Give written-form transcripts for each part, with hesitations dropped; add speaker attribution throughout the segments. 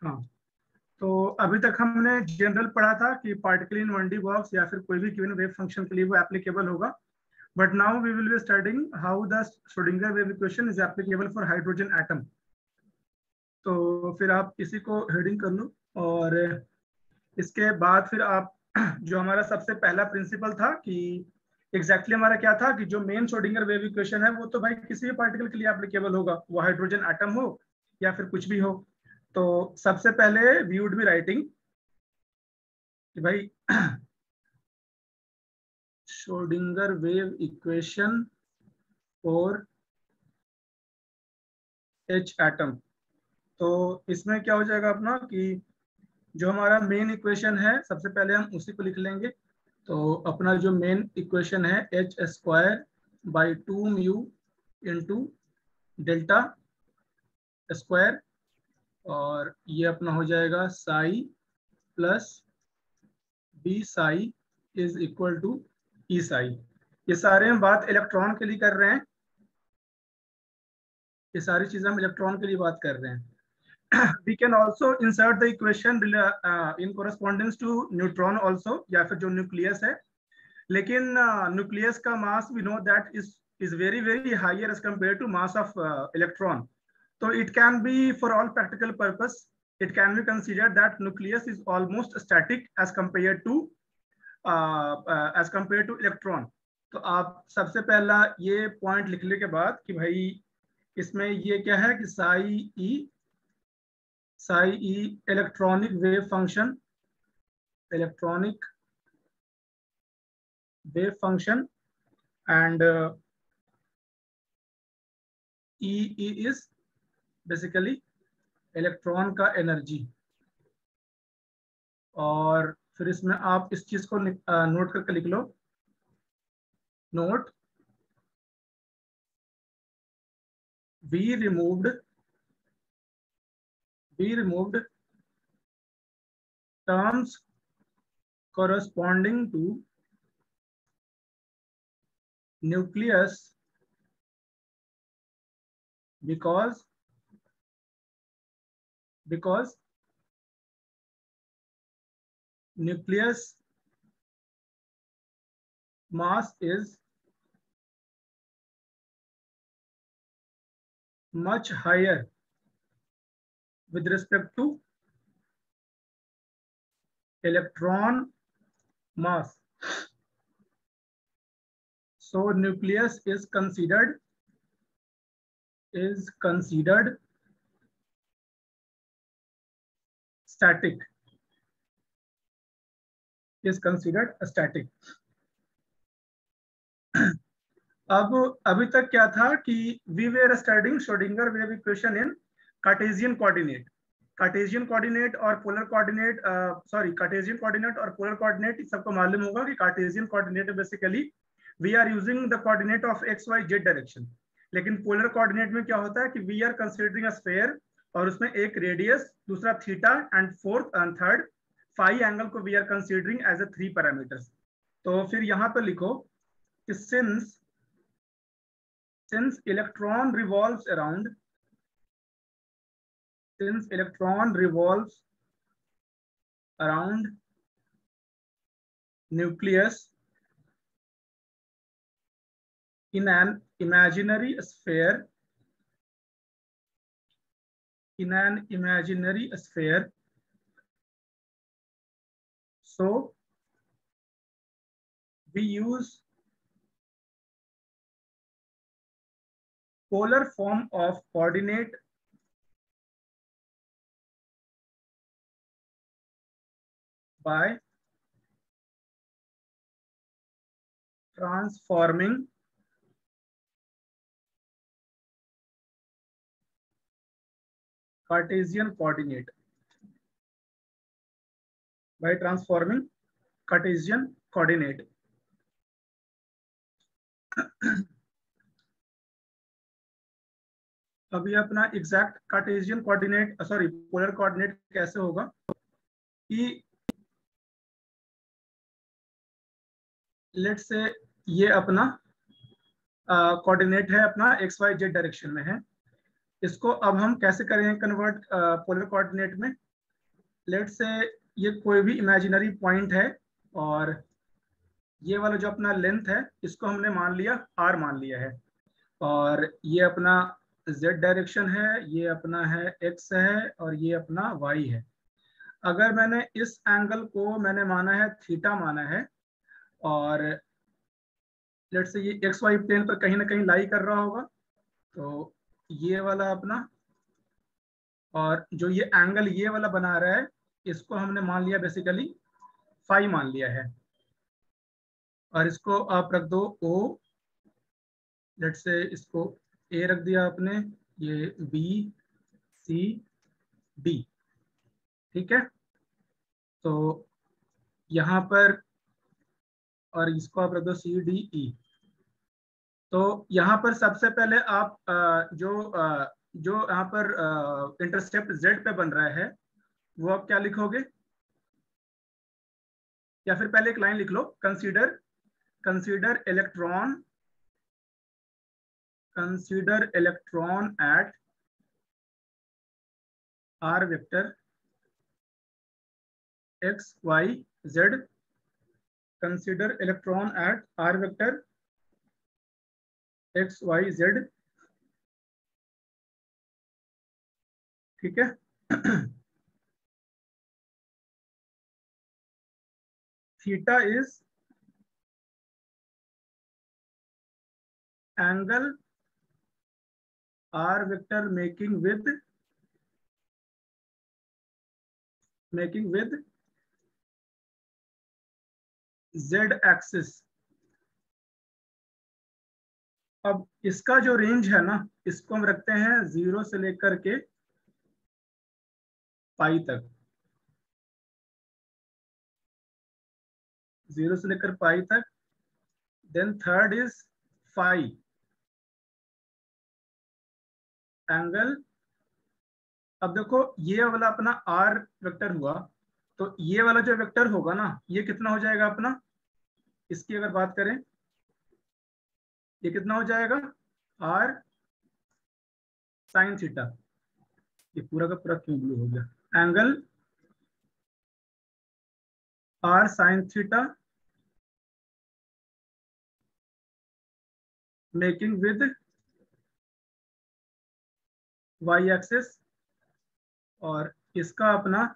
Speaker 1: हाँ, तो अभी तक हमने जनरल पढ़ा था कि पार्टिकल इन 1D बॉक्स या फिर कोई भी गिवन वेव फंक्शन के लिए वो एप्लीकेबल होगा, but now we will be studying how the Schrodinger wave equation is applicable for hydrogen atom. तो फिर आप इसी को हेडिंग कर लो, और इसके बाद फिर आप जो हमारा सबसे पहला प्रिंसिपल था कि एग्जैक्टली हमारा क्या था कि जो मेन श्रोडिंगर वेव इक्वेशन है वो तो भाई किसी भी पार्टिकल के लिए एप्लीकेबल होगा, वो हाइड्रोजन एटम हो या फिर कुछ भी हो। तो सबसे पहले वी वुड बी राइटिंग कि भाई Schrodinger wave equation for H atom. तो इसमें क्या हो जाएगा अपना कि जो हमारा मेन इक्वेशन है सबसे पहले हम उसी को लिख लेंगे। तो अपना जो मेन इक्वेशन है H square by 2 mu into delta square, और ये अपना हो जाएगा psi plus B psi is equal to E psi. ये सारे हम बात इलेक्ट्रॉन के लिए कर रहे हैं, ये सारी चीजें हम इलेक्ट्रॉन के लिए बात कर रहे हैं। we can also insert the equation in correspondence to neutron also, या फिर जो न्यूक्लियस है, लेकिन न्यूक्लियस का मास we know that is very very higher as compared to mass of electron. So it can be for all practical purpose it can be considered that nucleus is almost static as compared to electron. तो आप सबसे पहला ये point लिखने के बाद कि भाई इसमें ये क्या है कि psi E electronic wave function and E is basically electron का एनर्जी। और फिर इसमें आप इस चीज को नोट करके लिख लो, note we removed terms corresponding to nucleus because nucleus mass is much higher with respect to electron mass. So nucleus is considered static. अब अभी तक क्या था कि we were studying Schrodinger wave equation in Cartesian coordinate. Cartesian coordinate और polar coordinate, Cartesian coordinate और polar coordinate सबको मालूम होगा कि Cartesian coordinate basically we are using the coordinate of x y z direction, लेकिन पोलर कोऑर्डिनेट में क्या होता है कि we are considering a sphere और उसमें एक रेडियस, दूसरा theta and fourth and third phi angle को we are considering as a 3 parameters. तो फिर यहाँ पर लिखो कि since electron revolves around nucleus in an imaginary sphere, so we use polar form of coordinate by transforming Cartesian coordinate. अभी अपना exact Cartesian coordinate polar coordinate कैसे होगा कि लेट्स से ये अपना कोऑर्डिनेट है अपना एक्स वाई जेड डायरेक्शन में है, इसको अब हम कैसे करेंगे कन्वर्ट पोलर कोऑर्डिनेट में। लेट्स से ये कोई भी इमेजिनरी पॉइंट है और ये वाला जो अपना लेंथ है इसको हमने मान लिया r मान लिया है, और ये अपना z डायरेक्शन है, ये अपना है x है, और ये अपना y है। अगर मैंने इस एंगल को मैंने माना है थीटा माना है, और लेट्स से ये एक्स वाई प्लेन पर कहीं ना कहीं लाई कर रहा होगा, तो ये वाला अपना, और जो ये एंगल ये वाला बना रहा है इसको हमने मान लिया बेसिकली फाई मान लिया है, और इसको आप रख दो ओ, लेट्स से इसको ए रख दिया आपने, ये बी सी डी, ठीक है। तो यहाँ पर, और इसको आप रख दो सी डी ई। तो यहाँ पर सबसे पहले आप जो यहाँ पर इंटरसेप्ट z पे बन रहा है वो आप क्या लिखोगे, या फिर पहले एक लाइन लिख लो, consider consider electron at r vector x y z, consider electron at r vector x y z, ठीक है। Theta is angle r vector making with z axis. अब इसका जो रेंज है ना इसको हम रखते हैं 0 से लेकर के पाई तक, 0 से लेकर पाई तक। Then third is phi angle. अब देखो ये वाला अपना r वेक्टर हुआ, तो ये वाला जो वेक्टर होगा ना ये कितना हो जाएगा अपना, इसकी अगर बात करें ये कितना हो जाएगा r साइन थीटा। ये पूरा का पूरा क्यों ब्लू हो गया, angle r sine theta making with y axis, और इसका अपना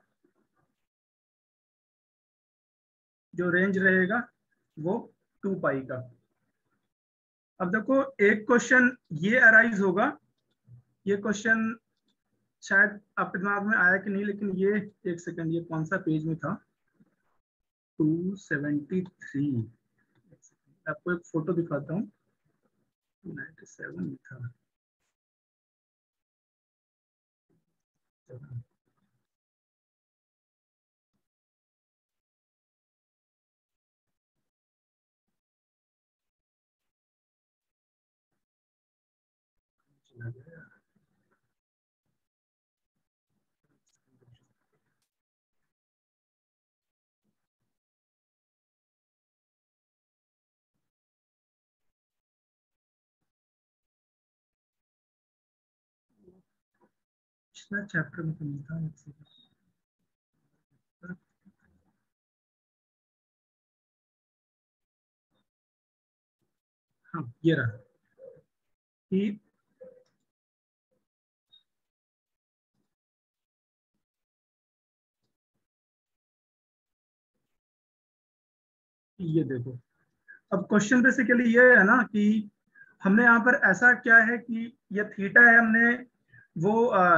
Speaker 1: जो रेंज रहेगा वो 2 पाई का। अब देखो एक क्वेश्चन ये अराइज होगा, ये क्वेश्चन शायद आपके दिमाग में आया कि नहीं, लेकिन ये एक सेकंड, ये कौन सा पेज में था, 273, आपको एक फोटो दिखाता हूँ, 97 में था। पिछला चैप्टर में तो नहीं था, हाँ ये रहा कि ये देखो, अब क्वेश्चन बेसिकली ये है ना कि हमने यहाँ पर ऐसा क्या है कि ये थीटा है, हमने वो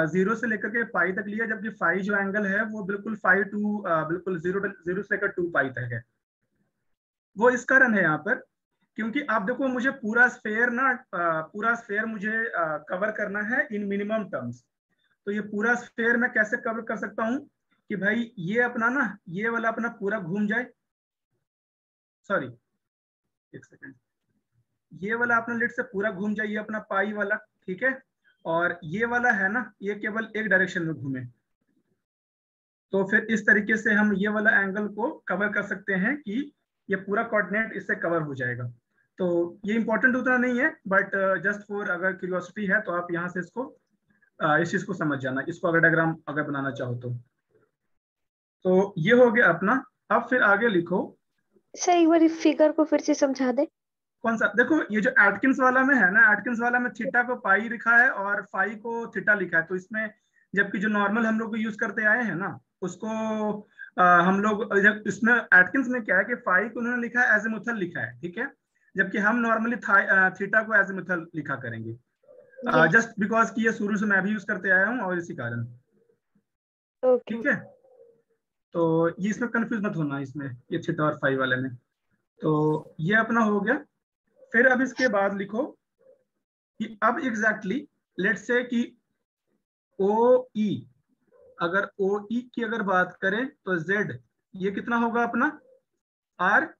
Speaker 1: 0 से लेकर के पाई तक लिया, जबकि फाई जो एंगल है वो बिल्कुल फाई टू बिल्कुल 0 से लेकर 2 पाई तक है। वो इस कारण है यहाँ पर क्योंकि आप देखो मुझे पूरा स्फेयर ना पूरा स्फेयर मुझे कवर करना है इन मिनिमम टर्म्स। तो ये पूरा स्फेयर मैं कैसे कवर कर सकता हूँ कि भाई ये अपना ना ये वाला अपना पूरा घूम जाए, सॉरी एक सेकेंड, ये वाला अपना लेट से पूरा घूम जाइए अपना पाई वाला, ठीक है, और ये वाला है ना ये केवल एक डायरेक्शन में घूमे। तो फिर इस तरीके से हम ये वाला एंगल को कवर कर सकते हैं कि ये पूरा कोऑर्डिनेट इससे कवर हो जाएगा। तो ये इंपॉर्टेंट उतना नहीं है, बट जस्ट फॉर अगर क्यूरियोसिटी है तो आप यहाँ से इसको इस चीज को समझ जाना, इसको अगर डायग्राम अगर बनाना चाहो तो। तो ये हो गया अपना। अब फिर आगे लिखो।
Speaker 2: सर एक बार फिगर को फिर से समझा दे।
Speaker 1: कौन सा? देखो ये जो एटकिंस वाला में है ना, एटकिंस वाला में थीटा को पाई लिखा है और फाई को थीटा लिखा है, तो इसमें जबकि जो नॉर्मल हम लोग यूज करते आए हैं ना उसको हम लोग इसमें एटकिंस में क्या है कि फाई को उन्होंने लिखा है एजिमुथल लिखा है, ठीक है, जबकि हम नॉर्मली थीटा को एजिमुथल लिखा करेंगे, जस्ट बिकॉज कि ये शुरू से मैं भी यूज करते आया हूँ और इसी कारण।
Speaker 2: ओके।
Speaker 1: ठीक है, तो ये इसमें कंफ्यूज मत होना, इसमें ये थीटा और फाई वाले में। तो ये अपना हो गया। फिर अब इसके बाद लिखो कि अब एग्जैक्टली लेट्स से कि ओ ई, अगर ओ ई की अगर बात करें तो जेड ये कितना होगा अपना, आर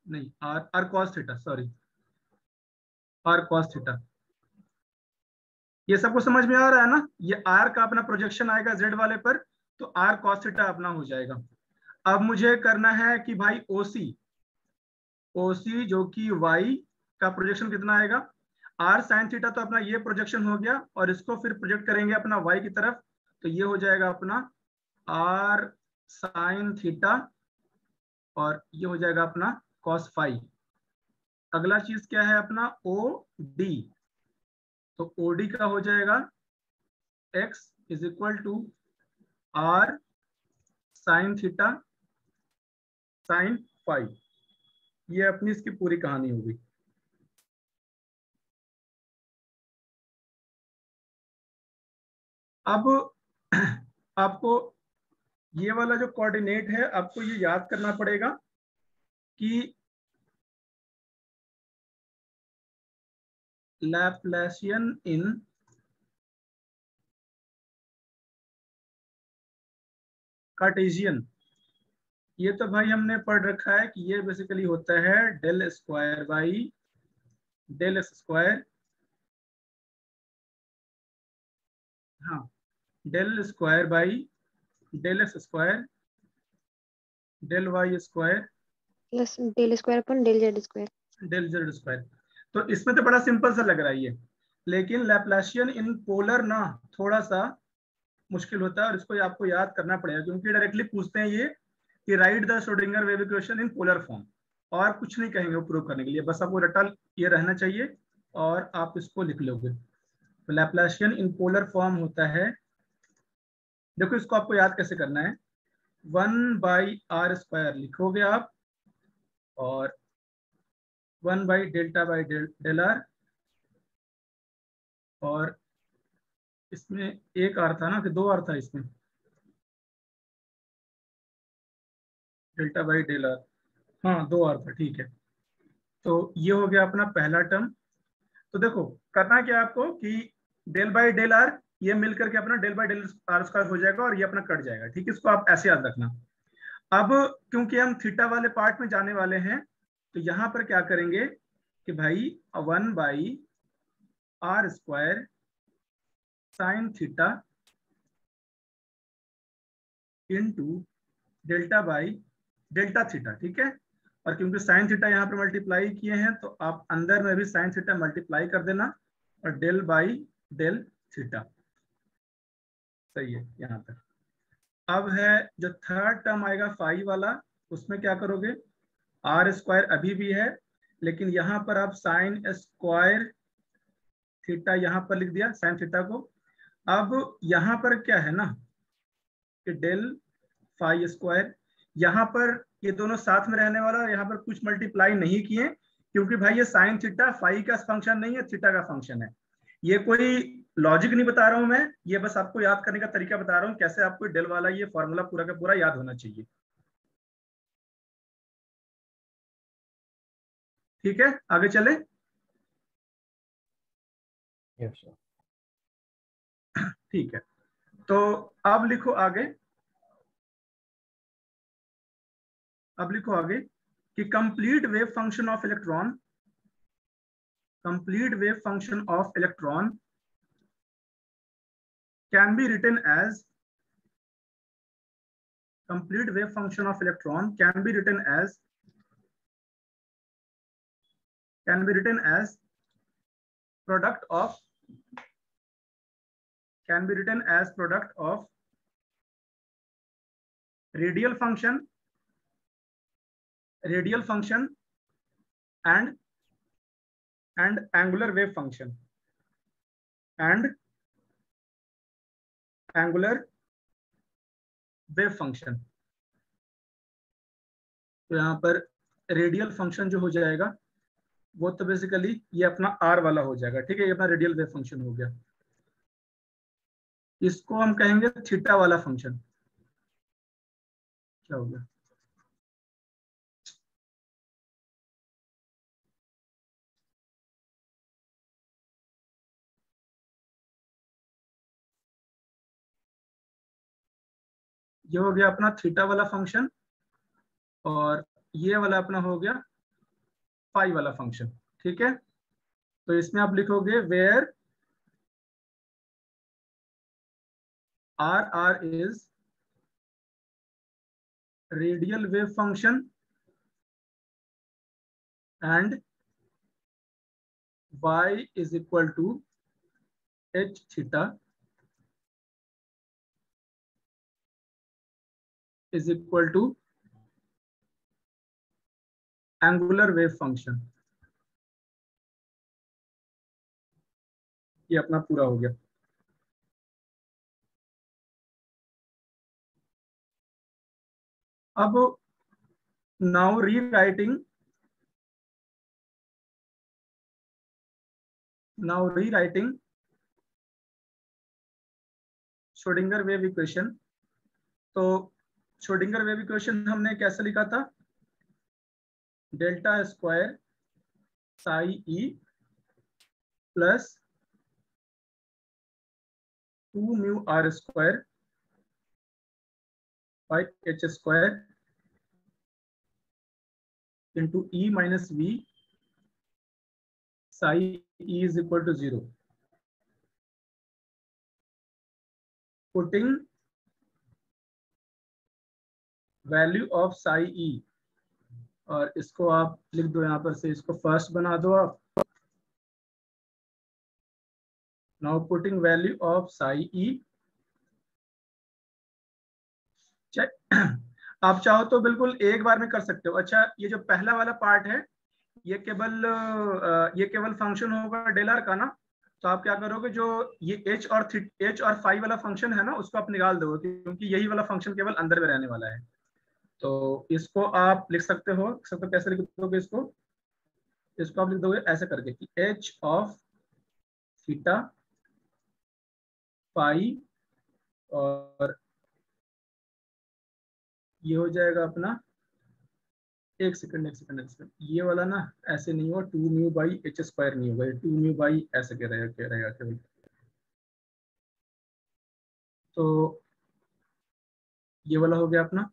Speaker 1: नहीं, r cos theta, sorry, r cos theta. ये सबको समझ में आ रहा है ना? ये आर का अपना प्रोजेक्शन आएगा जेड वाले पर, तो आर कॉस थीटा अपना हो जाएगा। अब मुझे करना है कि भाई ओसी, ओसी जो कि वाई का प्रोजेक्शन कितना आएगा, आर साइन थीटा, तो अपना ये प्रोजेक्शन हो गया और इसको फिर प्रोजेक्ट करेंगे अपना वाई की तरफ, तो ये हो जाएगा अपना आर साइन थीटा और ये हो जाएगा अपना कॉस फाई। अगला चीज क्या है अपना ओ डी, तो ओ डी का हो जाएगा x is equal to r sine theta sine phi. ये अपनी इसकी पूरी कहानी होगी। अब आपको ये वाला जो कोऑर्डिनेट है आपको ये याद करना पड़ेगा कि लैप्लासियन इन कार्टेशियन, ये तो भाई हमने पढ़ रखा है कि ये बेसिकली होता है del square by del X square, हाँ, del square by del X square del Y square
Speaker 2: plus del square अपन del Z square.
Speaker 1: Del Z square. तो इसमें तो बड़ा सिंपल सा लग रहा है ये, लेकिन लैप्लासियन इन पोलर ना थोड़ा सा मुश्किल होता है और इसको आपको याद करना पड़ेगा, क्योंकि डायरेक्टली पूछते हैं ये कि right the Schrodinger wave equation in polar form, और कुछ नहीं कहेंगे वो प्रूव करने के लिए, बस आपको रटा ये रहना चाहिए और आप इसको लिख लोगे। तो लैप्लासियन इन पोलर फॉर्म होता है, देखो इसको आपको याद कैसे करना है, 1/r² लिखोगे आप और 1/डेल्टा बाई डेल आर, और इसमें एक आर था ना कि दो आर था इसमें, डेल्टा बाई डेल आर, हाँ दो आर था, ठीक है। तो ये हो गया अपना पहला टर्म। तो देखो करना क्या आपको कि डेल बाई डेल आर ये मिल करके अपना del by del r square हो जाएगा और ये अपना कट जाएगा, ठीक है, इसको आप ऐसे याद रखना। अब क्योंकि हम थीटा वाले पार्ट में जाने वाले हैं, तो यहां पर क्या करेंगे कि भाई 1/r² sine theta into delta by delta theta, ठीक है, और क्योंकि साइन थीटा यहाँ पर मल्टीप्लाई किए हैं तो आप अंदर में भी साइन थीटा मल्टीप्लाई कर देना और डेल बाई डेल थीटा, सही है यहाँ तक। अब है जो थर्ड टर्म आएगा फाई वाला, उसमें क्या करोगे, r² अभी भी है, लेकिन यहाँ पर आप साइन स्क्वायर थीटा यहाँ पर लिख दिया साइन थीटा को। अब यहाँ पर क्या है ना कि डेल फाई स्क्वायर, यहाँ पर ये दोनों साथ में रहने वाला, यहाँ पर कुछ मल्टीप्लाई नहीं किए क्योंकि भाई ये साइन थीटा फाई का फंक्शन नहीं है, थीटा का फंक्शन है। ये कोई लॉजिक नहीं बता रहा हूं मैं, ये बस आपको याद करने का तरीका बता रहा हूँ कैसे आपको डेल वाला ये फॉर्मूला पूरा का पूरा याद होना चाहिए। ठीक है, आगे चले।
Speaker 3: Yes sir.
Speaker 1: ठीक है, तो अब लिखो आगे, अब लिखो आगे कि complete wave function of electron, complete wave function of electron can be written as, complete wave function of electron can be written as product of, can be written as product of radial function and angular wave function and angular wave function. तो यहाँ पर radial function जो हो जाएगा वो तो basically ये अपना आर वाला हो जाएगा, ठीक है, ये अपना रेडियल वेव फंक्शन हो गया। इसको हम कहेंगे थीटा वाला फंक्शन। क्या हो गया? ये हो गया अपना थीटा वाला फंक्शन और ये वाला अपना हो गया फाई वाला फंक्शन, ठीक है। तो इसमें आप लिखोगे where r is radial wave function and y is equal to h theta is equal to angular wave function। ये अपना पूरा हो गया। अब now rewriting Schrodinger wave equation. तो श्रोडिंगर वेव इक्वेशन हमने कैसे लिखा था? Delta square psi E plus 2 mu are square by H square into E minus V psi E is equal to 0। Putting value of psi E, और इसको आप लिख दो यहाँ पर से, इसको फर्स्ट बना दो आप। Now putting value of psi E, आप चाहो तो बिल्कुल एक बार में कर सकते हो। अच्छा, ये जो पहला वाला पार्ट है ये केवल फंक्शन होगा डेल आर का ना, तो आप क्या करोगे, जो ये एच और फाई वाला फंक्शन है ना उसको आप निकाल दोगे, क्योंकि यही वाला फंक्शन केवल अंदर में रहने वाला है। तो इसको आप लिख सकते हो, कैसे लिख दोगे इसको आप लिख दोगे ऐसे करके कि एच ऑफ थीटा फाई, और ये हो जाएगा अपना, एक सेकंड, ये वाला ना ऐसे नहीं होगा, 2 म्यू बाई एच स्क्वायर नहीं होगा, 2 म्यू बाई ऐसे कह रहेगा केवल। तो ये वाला हो गया अपना।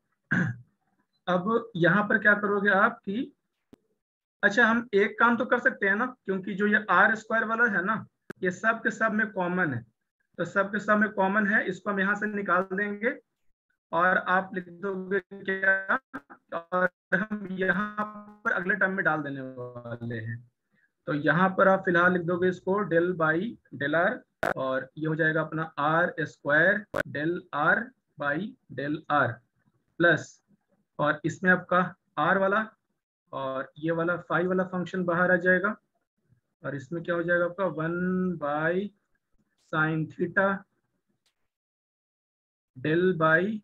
Speaker 1: अब यहाँ पर क्या करोगे आप कि, अच्छा हम एक काम तो कर सकते हैं ना, क्योंकि जो ये आर स्क्वायर वाला है ना ये सब के सब में कॉमन है, तो सब के सब में कॉमन है, इसको हम यहाँ से निकाल देंगे और आप लिख दोगे क्या, और हम यहाँ पर अगले टर्म में डाल देने वाले हैं। तो यहाँ पर आप फिलहाल लिख दोगे इसको डेल बाई डेल आर, और ये हो जाएगा अपना r square del r by del r plus, और इसमें आपका आर वाला और ये वाला फाई वाला फंक्शन बाहर आ जाएगा, और इसमें क्या हो जाएगा आपका 1 by sine theta del by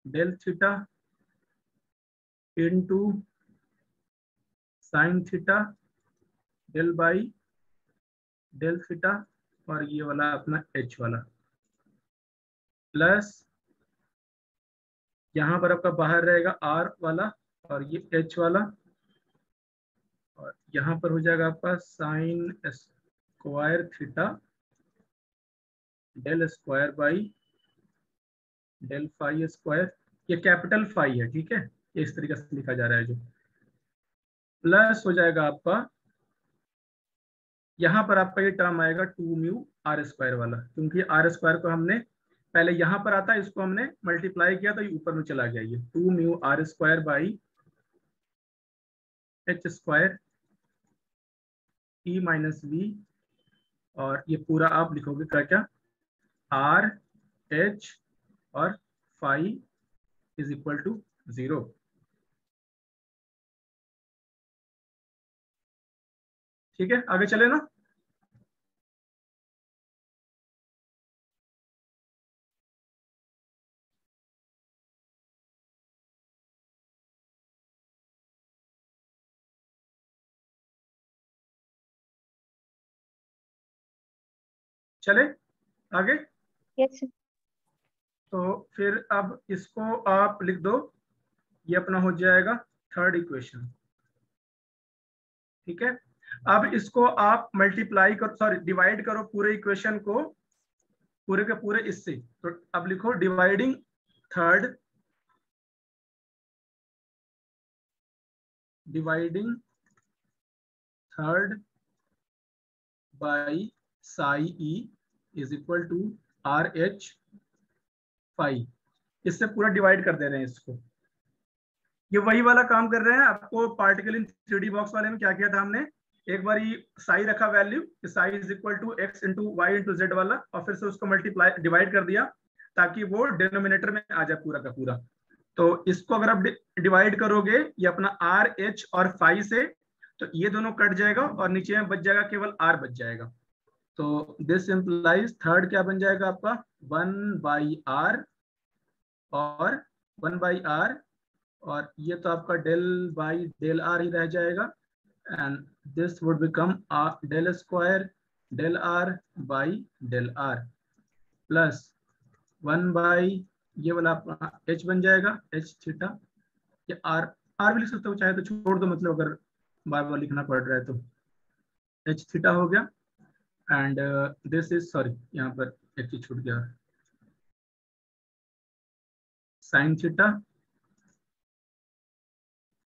Speaker 1: del theta into sine theta del by del theta, और ये वाला अपना एच वाला प्लस, यहाँ पर आपका बाहर रहेगा आर वाला और ये एच वाला, और यहाँ पर हो जाएगा आपका sine square theta del square by del phi square, ये कैपिटल फाई है, ठीक है, इस तरीके से लिखा जा रहा है जो, प्लस हो जाएगा आपका, यहाँ पर आपका ये टर्म आएगा 2 म्यू आर स्क्वायर वाला, क्योंकि आर स्क्वायर को हमने पहले यहाँ पर आता है, इसको हमने मल्टीप्लाई किया तो ये ऊपर में चला गया, ये 2 mu are square by H square e minus v, और ये पूरा आप लिखोगे क्या क्या, आर एच और phi is equal to 0। ठीक है, आगे चले ना। चले आगे।
Speaker 2: Yes sir.
Speaker 1: तो फिर अब इसको आप लिख दो, ये अपना हो जाएगा थर्ड इक्वेशन। ठीक है, अब इसको आप मल्टीप्लाई करो, सॉरी डिवाइड करो पूरे इक्वेशन को, पूरे के पूरे इससे। तो अब लिखो dividing third, dividing third by psi E is equal to r h phi. इससे पूरा डिवाइड कर दे रहे हैं इसको। ये वही वाला काम कर रहे हैं। आपको पार्टिकल इन 3D बॉक्स वाले में क्या किया था हमने, एक बार साई रखा value, psi is equal to x into y into z वाला, और फिर से उसको मल्टीप्लाई डिवाइड कर दिया ताकि वो डिनोमिनेटर में आ जाए पूरा का पूरा। तो इसको अगर आप डिवाइड करोगे ये अपना आर एच और फाई से, तो ये दोनों कट जाएगा और नीचे में बच जाएगा केवल आर बच जाएगा। तो दिस इम्प्लाइज थर्ड क्या बन जाएगा आपका 1/r और 1/r, और ये तो आपका डेल बाई डेल आर ही रह जाएगा, and this would become del square del r by del r plus 1 ये वाला आपका h बन जाएगा h थीटा। ये आर भी लिख सकते हो चाहे तो, छोड़ दो मतलब अगर बार बार लिखना पड़ रहा है तो। h थीटा हो गया, एंड दिस इज, सॉरी यहाँ पर एक चीज छूट गया, sine theta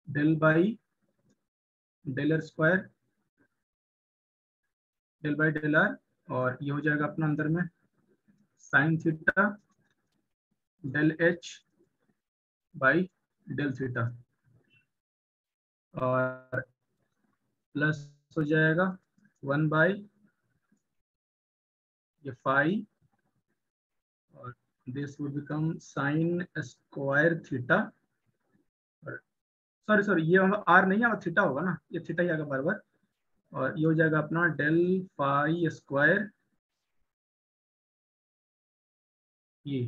Speaker 1: del by del r square del by del r, और ये हो जाएगा अपना अंदर में sine theta del h by del theta, और प्लस हो जाएगा 1 ये फाई, और this would become sine square theta, sorry sorry ये आर नहीं है, थीटा होगा ना, ये थीटा ही आएगा बार बार, और ये हो जाएगा अपना डेल फाई स्क्वायर ये,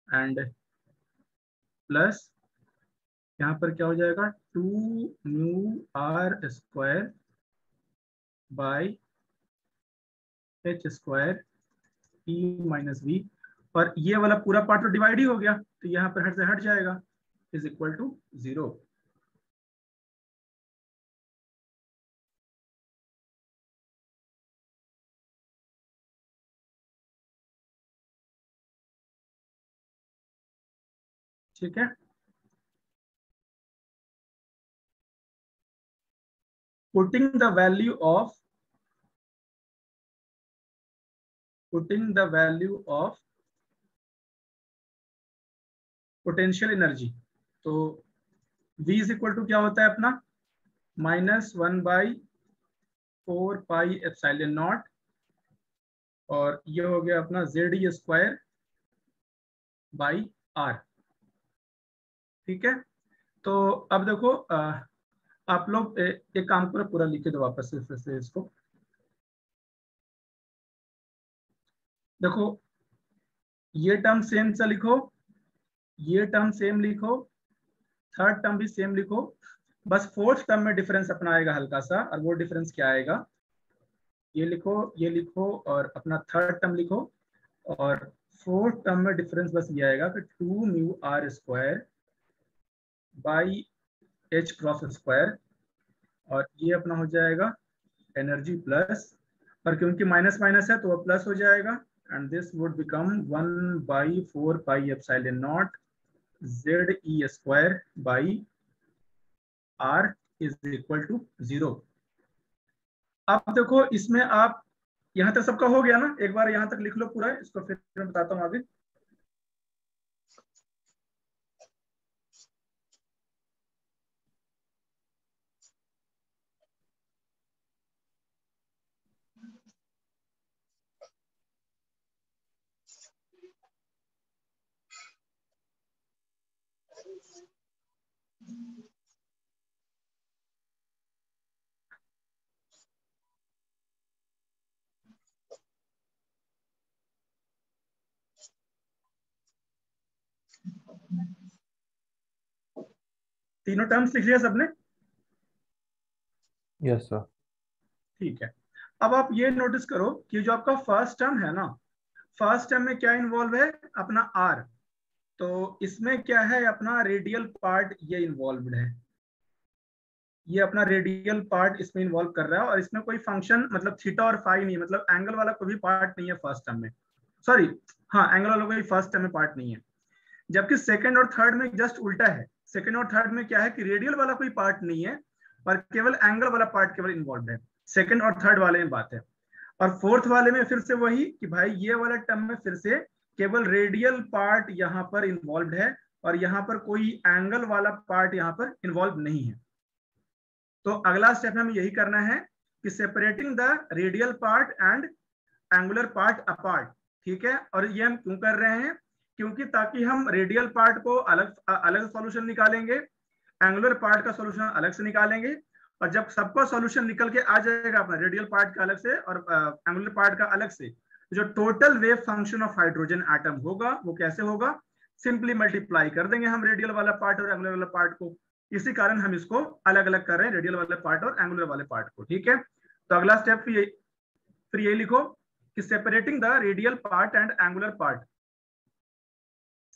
Speaker 1: एंड प्लस यहाँ पर क्या हो जाएगा 2 μr square by H square e minus v, और ये वाला पूरा पार्ट तो डिवाइड ही हो गया, तो यहाँ पर हट से हट जाएगा, इज इक्वल टू 0। ठीक है, putting the value of potential energy, तो V इज इक्वल टू क्या होता है अपना -1/4πε0, और ये हो गया अपना ZE स्क्वायर बाई R। ठीक है, तो अब देखो आप लोग एक काम करो, पूरा लिख के दो वापस से फिर से इसको। देखो ये टर्म सेम सा लिखो, ये टर्म सेम लिखो, थर्ड टर्म भी सेम लिखो, बस फोर्थ टर्म में डिफरेंस अपना आएगा हल्का सा, और वो डिफरेंस क्या आएगा, ये लिखो और अपना थर्ड टर्म लिखो, और फोर्थ टर्म में डिफरेंस बस ये आएगा कि 2 μr square by H cross square, और ये अपना हो जाएगा एनर्जी प्लस, और क्योंकि माइनस माइनस है तो वो प्लस हो जाएगा, and this would become 1/4πε0 ZE square by R is equal to 0। अब देखो इसमें आप यहाँ तक सबका हो गया ना, एक बार यहाँ तक लिख लो पूरा, इसको फिर मैं बताता हूँ आगे। तीनों टर्म्स लिख लिया सबने?
Speaker 3: Yes sir.
Speaker 1: ठीक है। अब आप ये नोटिस करो कि जो आपका फर्स्ट टर्म है ना, फर्स्ट टर्म में क्या इन्वॉल्व है? अपना आर। तो इसमें क्या है? अपना रेडियल पार्ट ये इन्वॉल्व है, ये अपना रेडियल पार्ट इसमें इन्वॉल्व कर रहा है, और इसमें कोई फंक्शन मतलब थीटा और फाई नहीं, मतलब एंगल वाला कोई भी पार्ट नहीं है फर्स्ट टर्म में। सॉरी, हाँ, एंगल वाला कोई फर्स्ट टर्म में पार्ट नहीं है। जबकि सेकंड और थर्ड में जस्ट उल्टा है। सेकंड और थर्ड में क्या है कि रेडियल वाला कोई पार्ट नहीं है और केवल एंगल वाला पार्ट केवल इन्वॉल्व है। सेकंड और थर्ड वाले में बात है। और फोर्थ वाले में फिर से वही कि भाई ये वाला टर्म में फिर से केवल रेडियल पार्ट यहाँ पर इन्वॉल्व है और यहाँ पर कोई एंगल वाला पार्ट यहाँ पर इन्वॉल्व नहीं है। तो अगला स्टेप हमें यही करना है कि separating the radial part and angular part apart. ठीक है, और ये हम क्यों कर रहे हैं? क्योंकि ताकि हम रेडियल पार्ट को अलग अलग सॉल्यूशन निकालेंगे, एंगुलर पार्ट का सॉल्यूशन अलग से निकालेंगे, और जब सबका सॉल्यूशन निकल के आ जाएगा अपना रेडियल पार्ट का अलग से और एंगुलर पार्ट का अलग से, जो total wave function of hydrogen atom होगा वो कैसे होगा? सिंपली मल्टीप्लाई कर देंगे हम रेडियल वाला पार्ट और एंगुलर वाला पार्ट को। इसी कारण हम इसको अलग अलग कर रहे हैं, रेडियल वाले पार्ट और एंगुलर वाले पार्ट को। ठीक है, तो अगला स्टेप फिर यही लिखो कि separating the radial part and angular part,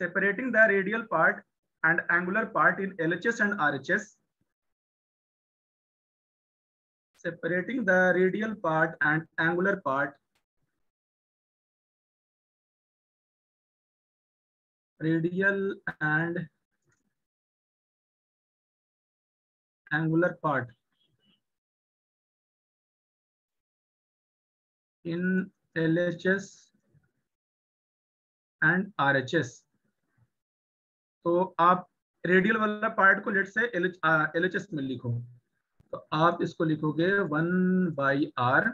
Speaker 1: separating the radial part and angular part in LHS and RHS, separating the radial part and angular part, radial and angular part in LHS and RHS। तो आप radial वाला part को late से LHS में लिखो, तो आप इसको लिखोगे 1/r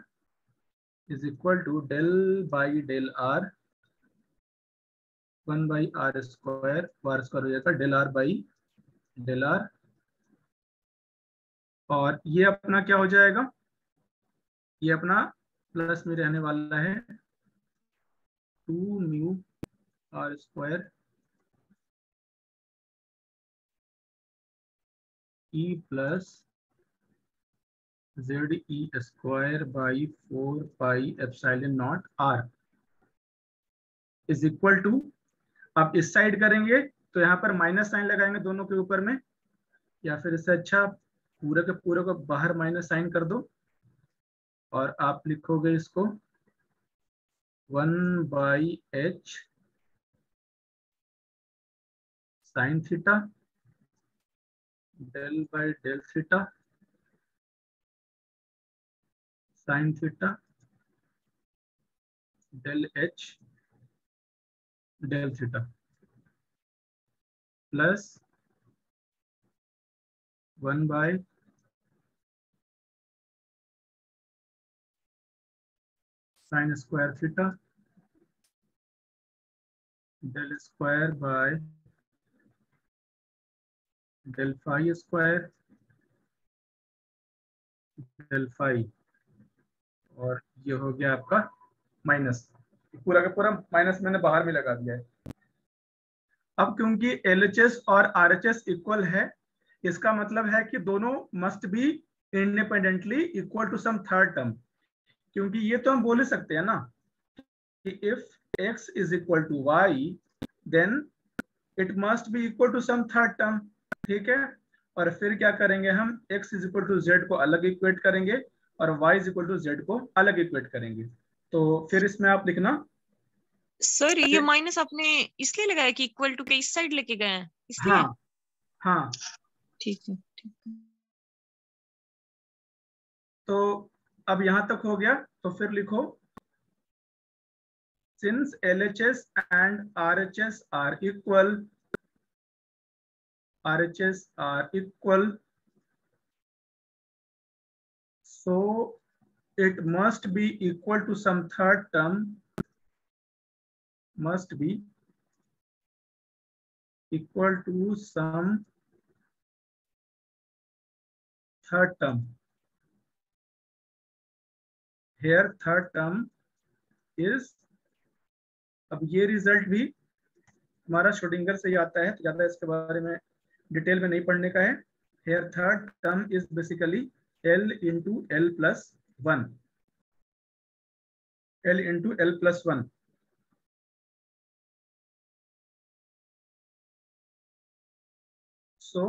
Speaker 1: is equal to del by del r, 1/r square, r square हो जाएगा del r by del r, और ये अपना क्या हो जाएगा? ये अपना प्लस में रहने वाला है 2 mu are square e plus z e square by 4 pi epsilon naught r is equal to, आप इस साइड करेंगे तो यहाँ पर माइनस साइन लगाएंगे दोनों के ऊपर में, या फिर इससे अच्छा पूरे के पूरे को बाहर माइनस साइन कर दो और आप लिखोगे इसको 1/h sine theta del by del theta sine theta del h del theta plus 1 by sine square theta del square by del phi square del phi, और ये हो गया आपका माइनस, पूरा का पूरा माइनस मैंने बाहर में लगा दिया है। अब क्योंकि LHS और RHS इक्वल है, इसका मतलब है कि दोनों must be independently equal to some third term, क्योंकि ये तो हम बोल ही सकते हैं ना कि if x is equal to y then it must be equal to some third term. ठीक है, और फिर क्या करेंगे हम? x is equal to z को अलग इक्वेट करेंगे और y is equal to z को अलग इक्वेट करेंगे। तो फिर इसमें आप लिखना
Speaker 4: सर ये माइनस आपने इसलिए लगाया कि इक्वल टू के इस साइड लेके गए हैं इसलिए?
Speaker 1: हाँ हाँ,
Speaker 4: ठीक है ठीक है।
Speaker 1: तो अब यहां तक हो गया, तो फिर लिखो since LHS and RHS are equal, so it must be equal to some third term, must be equal to some third term. Here third term is, अब ये रिजल्ट भी हमारा श्रोडिंगर से ही आता है, तो ज्यादा इसके बारे में डिटेल में नहीं पढ़ने का है। Here third term is basically L into L plus 1, L into L plus 1। सो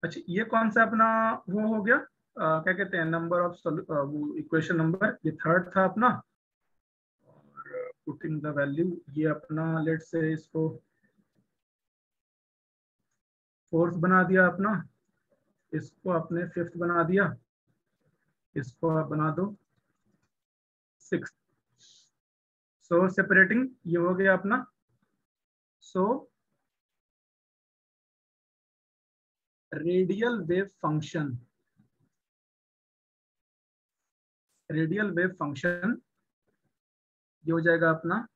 Speaker 1: अच्छा, ये कौन सा अपना वो हो गया, क्या कहते हैं, नंबर ऑफ वो इक्वेशन नंबर, ये थर्ड था अपना। और पुटिंग द वैल्यू, ये अपना लेट से इसको फोर्थ बना दिया अपना, इसको आपने फिफ्थ बना दिया, इसको आप बना दो सिक्स। सो सेपरेटिंग ये हो गया अपना। So radial wave function, radial wave function ये हो जाएगा अपना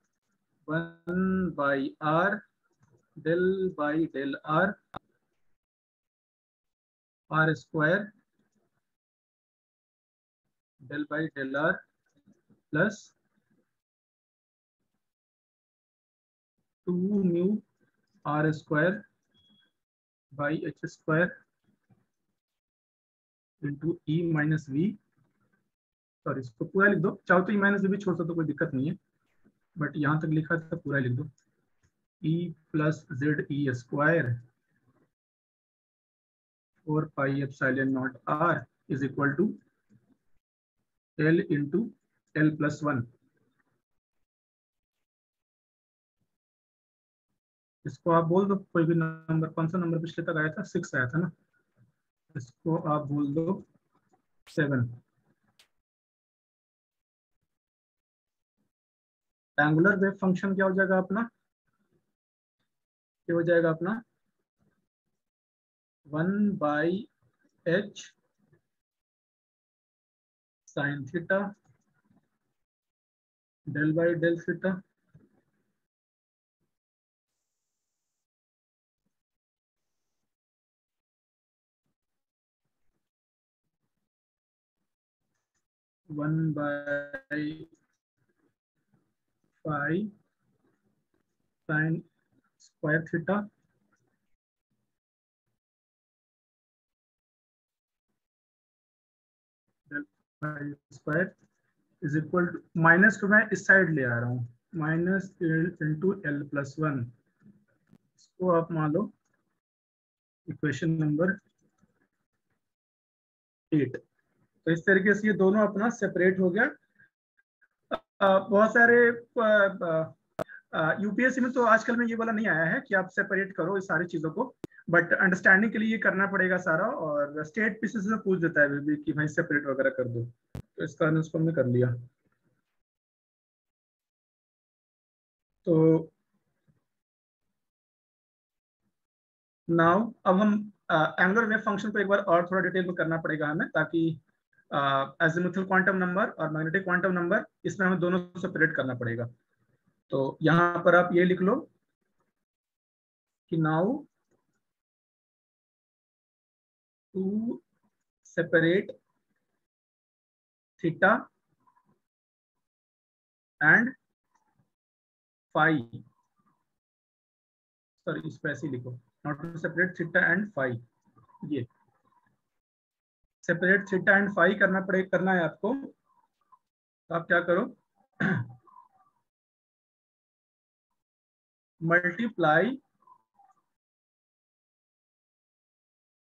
Speaker 1: 1/r del by del r, r square del by del r plus 2 mu r square by h square into e minus v। Sorry, इसको पूरा लिख दो, चाहो तो e माइनस भी छोड़ सकते हो, कोई दिक्कत नहीं है, बट यहाँ तक लिखा था पूरा लिख दो। e plus z e square 4 pi epsilon naught r is equal to L into L plus 1। इसको आप बोल दो कोई भी नंबर, कौन सा नंबर पिछले तक आया था, 6 आया था ना, इसको आप बोल दो 7। एंगुलर वेव फंक्शन क्या हो जाएगा अपना, क्या हो जाएगा अपना 1/h sin theta del by del theta one by five sine square theta square is equal to, minus को मैं इस साइड ले आ रहा हूँ, माइनस इंटू L प्लस 1। इसको आप मान लो इक्वेशन नंबर 8। तो इस तरीके से ये दोनों अपना सेपरेट हो गया। बहुत सारे यूपीएससी में तो आजकल में ये वाला नहीं आया है कि आप सेपरेट करो इस सारी चीजों को, बट अंडरस्टैंडिंग के लिए ये करना पड़ेगा सारा, और स्टेट पीसीस में पूछ देता है भी कि भाई सेपरेट वगैरह कर दो, तो इस कारण उसको हमने कर लिया। तो नाउ अब हम एंगुलर वेव फंक्शन को एक बार और थोड़ा डिटेल में करना पड़ेगा हमें, ताकि अजीमुथल क्वांटम नंबर और मैग्नेटिक क्वांटम नंबर इसमें हमें दोनों सेपरेट करना पड़ेगा। तो यहाँ पर आप ये लिख लो कि now to separate theta and phi, sorry इस पे ऐसे ही लिखो, not to separate theta and phi, ये सेपरेट थीटा एंड फाई करना है आपको। तो आप क्या करो, multiply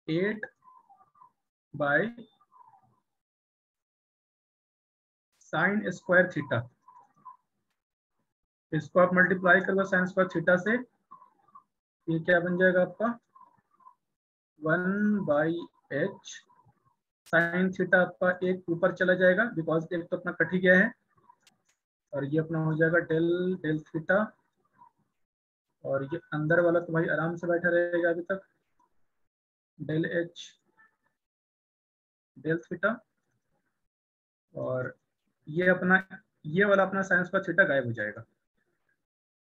Speaker 1: 8 by sine square theta, इसको आप मल्टीप्लाई करो साइन स्क्वायर थीटा से, ये क्या बन जाएगा आपका 1/h साइन थीटा आपका एक ऊपर चला जाएगा, बिकॉज एक तो अपना कट ही गया है, और ये अपना हो जाएगा डेल डेल थीटा, और ये अंदर वाला तो भाई आराम से बैठा रहेगा अभी तक, डेल h डेल थीटा, और ये अपना ये वाला अपना साइन स्क्वायर थीटा गायब हो जाएगा,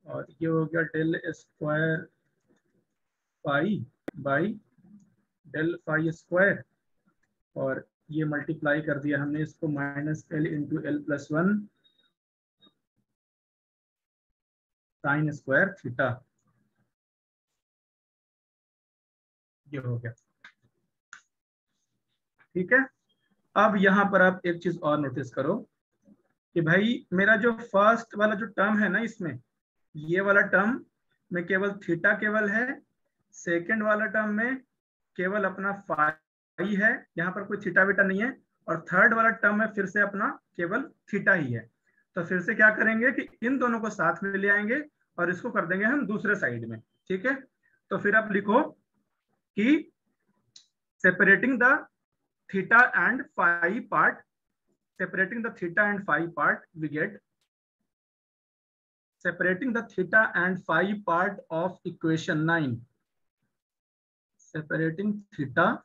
Speaker 1: और ये हो गया del square pi by del phi square, और ये मल्टीप्लाई कर दिया हमने इसको -L into L plus 1 sine square theta, ये हो गया। ठीक है, अब यहाँ पर आप एक चीज और नोटिस करो कि भाई मेरा जो फर्स्ट वाला जो टर्म है ना, इसमें ये वाला टर्म में केवल थीटा केवल है, सेकंड वाला टर्म में केवल अपना फाई है, यहाँ पर कोई थीटा बीटा नहीं है, और थर्ड वाला टर्म में फिर से अपना केवल थीटा ही है। तो फिर से क्या करेंगे कि इन दोनों को साथ में ले आएंगे और इसको कर देंगे हम दूसरे साइड में। ठीक है, तो फिर आप लिखो कि separating the theta and phi part, separating the theta and phi part, we get separating the theta and phi part of equation 9, separating theta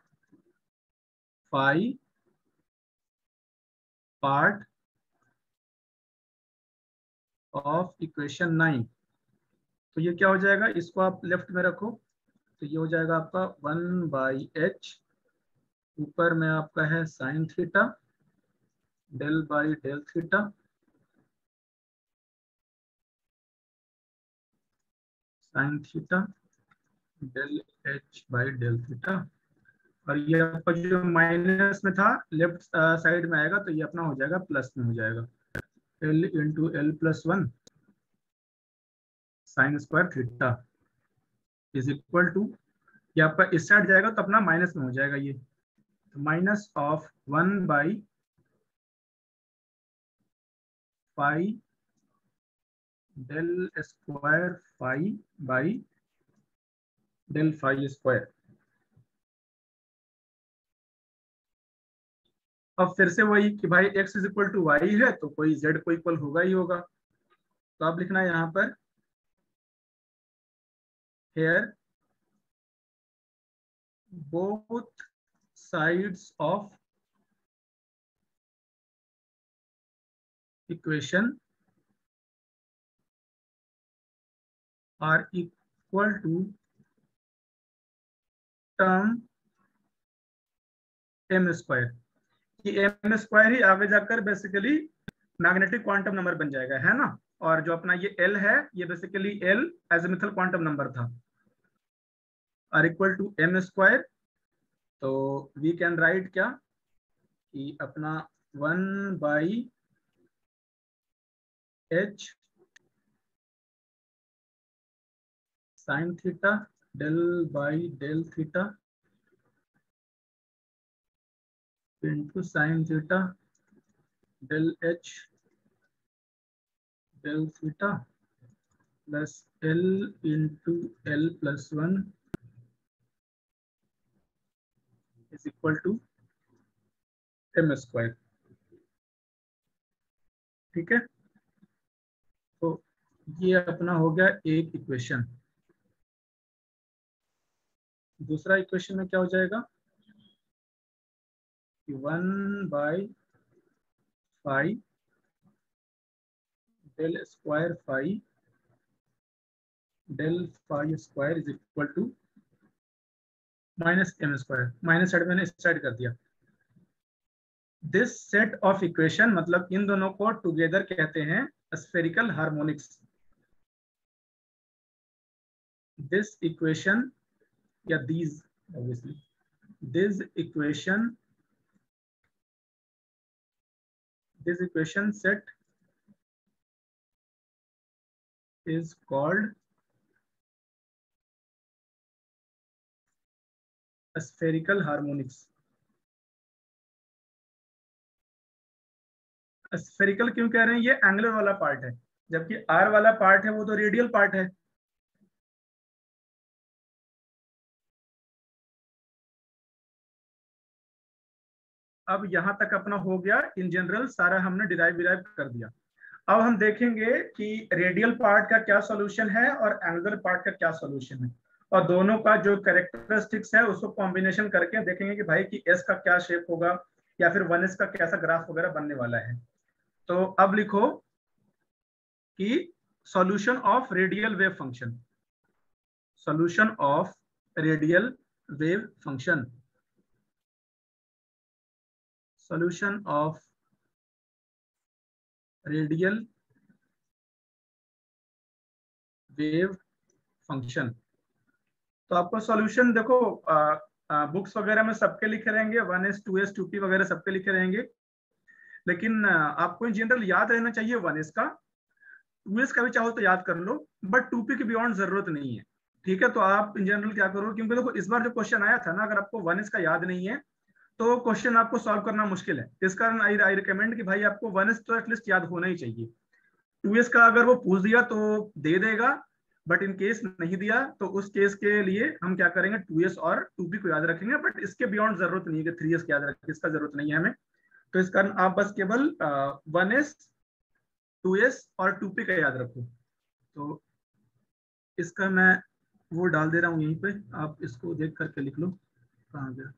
Speaker 1: phi part of equation 9। तो ये क्या हो जाएगा, इसको आप लेफ्ट में रखो, तो ये हो जाएगा आपका 1/h, ऊपर में आपका है sine theta del by del theta, sine theta del h by del theta, और ये आपका जो माइनस में था लेफ्ट साइड में आएगा, तो ये अपना हो जाएगा प्लस में हो जाएगा, L into L plus 1 sine square theta is equal to, ये आपका इस साइड जाएगा तो अपना माइनस में हो जाएगा, ये माइनस ऑफ 1/फाई del square phi by del phi square. अब फिर से वही कि भाई x is equal to Y है, तो कोई z को इक्वल होगा ही होगा, तो आप लिखना है यहाँ पर here both sides of equation are equal to term m square. ये m स्क्वायर ही आगे जाकर बेसिकली मैग्नेटिक क्वांटम नंबर बन जाएगा, है ना, और जो अपना ये l है ये basically l azimuthal quantum number था, R equal to m square. तो वी कैन राइट क्या कि अपना 1/h sine theta del by del theta into sine theta del h del theta plus l into L plus 1 is equal to m square. ठीक है, तो ये अपना हो गया एक इक्वेशन। दूसरा इक्वेशन में क्या हो जाएगा, 1/फाई del square phi del phi square is equal to minus m square, minus side मैंने इस साइड कर दिया। दिस सेट ऑफ इक्वेशन मतलब इन दोनों को टुगेदर कहते हैं स्फेरिकल हार्मोनिक्स। दिस इक्वेशन या these obviously this equation set is called spherical harmonics। Spherical क्यों कह रहे हैं, ये एंगुलर वाला पार्ट है, जबकि आर वाला पार्ट है वो तो रेडियल पार्ट है। अब यहां तक अपना हो गया, इन जनरल सारा हमने डिराइव कर दिया। अब हम देखेंगे कि रेडियल पार्ट का क्या सॉल्यूशन है और एंगुलर पार्ट का क्या सॉल्यूशन है, और दोनों का जो कैरेक्टरिस्टिक्स है उसको कॉम्बिनेशन करके देखेंगे कि भाई कि एस का क्या शेप होगा या फिर 1s का कैसा ग्राफ वगैरह बनने वाला है। तो अब लिखो कि solution of radial wave function, solution of radial wave function, solution of radial wave function. तो आपको सॉल्यूशन देखो बुक्स वगैरह में सबके लिखे रहेंगे, 1s 2s 2p वगैरह सबके लिखे रहेंगे, लेकिन आपको इन जनरल याद रहना चाहिए 1s का, 2s का भी चाहो तो याद कर लो, बट 2p के बियॉन्ड जरूरत नहीं है। ठीक है, तो आप इन जनरल क्या करो, क्योंकि देखो इस बार जो क्वेश्चन आया था ना, अगर आपको 1s का याद नहीं है तो क्वेश्चन आपको सॉल्व करना मुश्किल है। इस कारण आई रिकमेंड कि भाई आपको 1s तो एटलीस्ट याद होना ही चाहिए। 2s का अगर वो पूछ दिया तो दे देगा, बट इन केस नहीं दिया तो उस केस के लिए हम क्या करेंगे, 2s और 2p को याद रखेंगे, बट इसके बियॉन्ड जरूरत नहीं है कि 3s याद रखें, इसका जरूरत नहीं है हमें। तो इस कारण आप बस केवल 1s 2s और 2p का याद रखो। तो इसका मैं वो डाल दे रहा हूँ यहीं पे, आप इसको देख करके लिख लो कहाँ गया।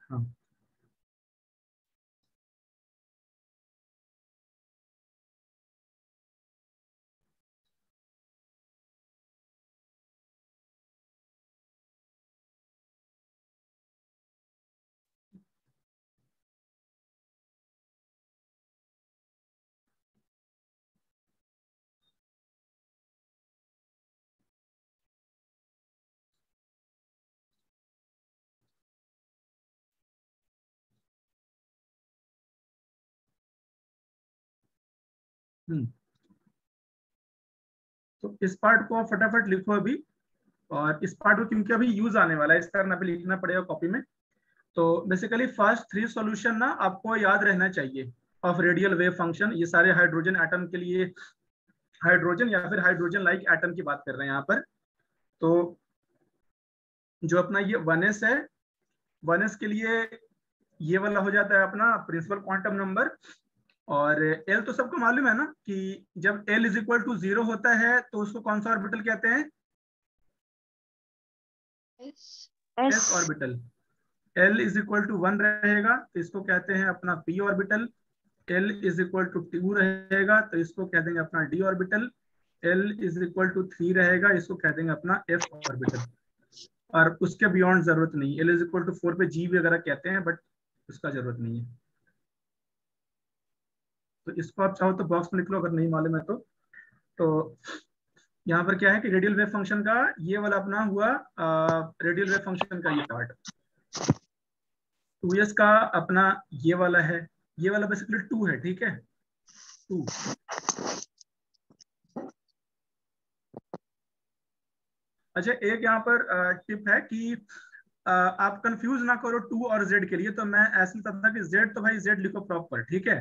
Speaker 1: हाँ, तो इस पार्ट को फटाफट लिखो अभी, और इस पार्ट को क्योंकि अभी यूज आने वाला है इस कारण अभी लिखना पड़ेगा कॉपी में। तो बेसिकली फर्स्ट 3 सॉल्यूशन ना आपको याद रहना चाहिए ऑफ रेडियल वेव फंक्शन। ये सारे हाइड्रोजन एटम के लिए, हाइड्रोजन या फिर हाइड्रोजन लाइक एटम की बात कर रहे हैं यहाँ पर। तो जो अपना ये 1s है, 1s के लिए ये वाला हो जाता है अपना प्रिंसिपल क्वांटम नंबर। और L तो सबको मालूम है ना कि जब L इज इक्वल टू 0 होता है तो उसको कौन सा ऑर्बिटल कहते हैं, s orbital. L is equal to 1 रहेगा तो इसको कहते हैं अपना p orbital. L is equal to 2 रहेगा तो इसको कह देंगे अपना d orbital. L is equal to 3 रहेगा, इसको कह देंगे अपना f ऑर्बिटल। और उसके बियॉन्ड जरूरत नहीं। L इज इक्वल टू 4 पे g वगैरह कहते हैं, बट उसका जरूरत नहीं है। तो इसको आप चाहो तो बॉक्स में लिख लो अगर नहीं मालूम है तो यहाँ पर क्या है कि रेडियल वेव फंक्शन का ये वाला अपना हुआ, रेडियल वेव फंक्शन का ये पार्ट 2s का अपना ये वाला है, ये वाला बेसिकली 2 है, ठीक है 2। अच्छा, एक यहाँ पर टिप है कि आप कंफ्यूज ना करो 2 और z के लिए। तो मैं ऐसे लिखता था कि z तो भाई z लिखो प्रॉपर, ठीक है,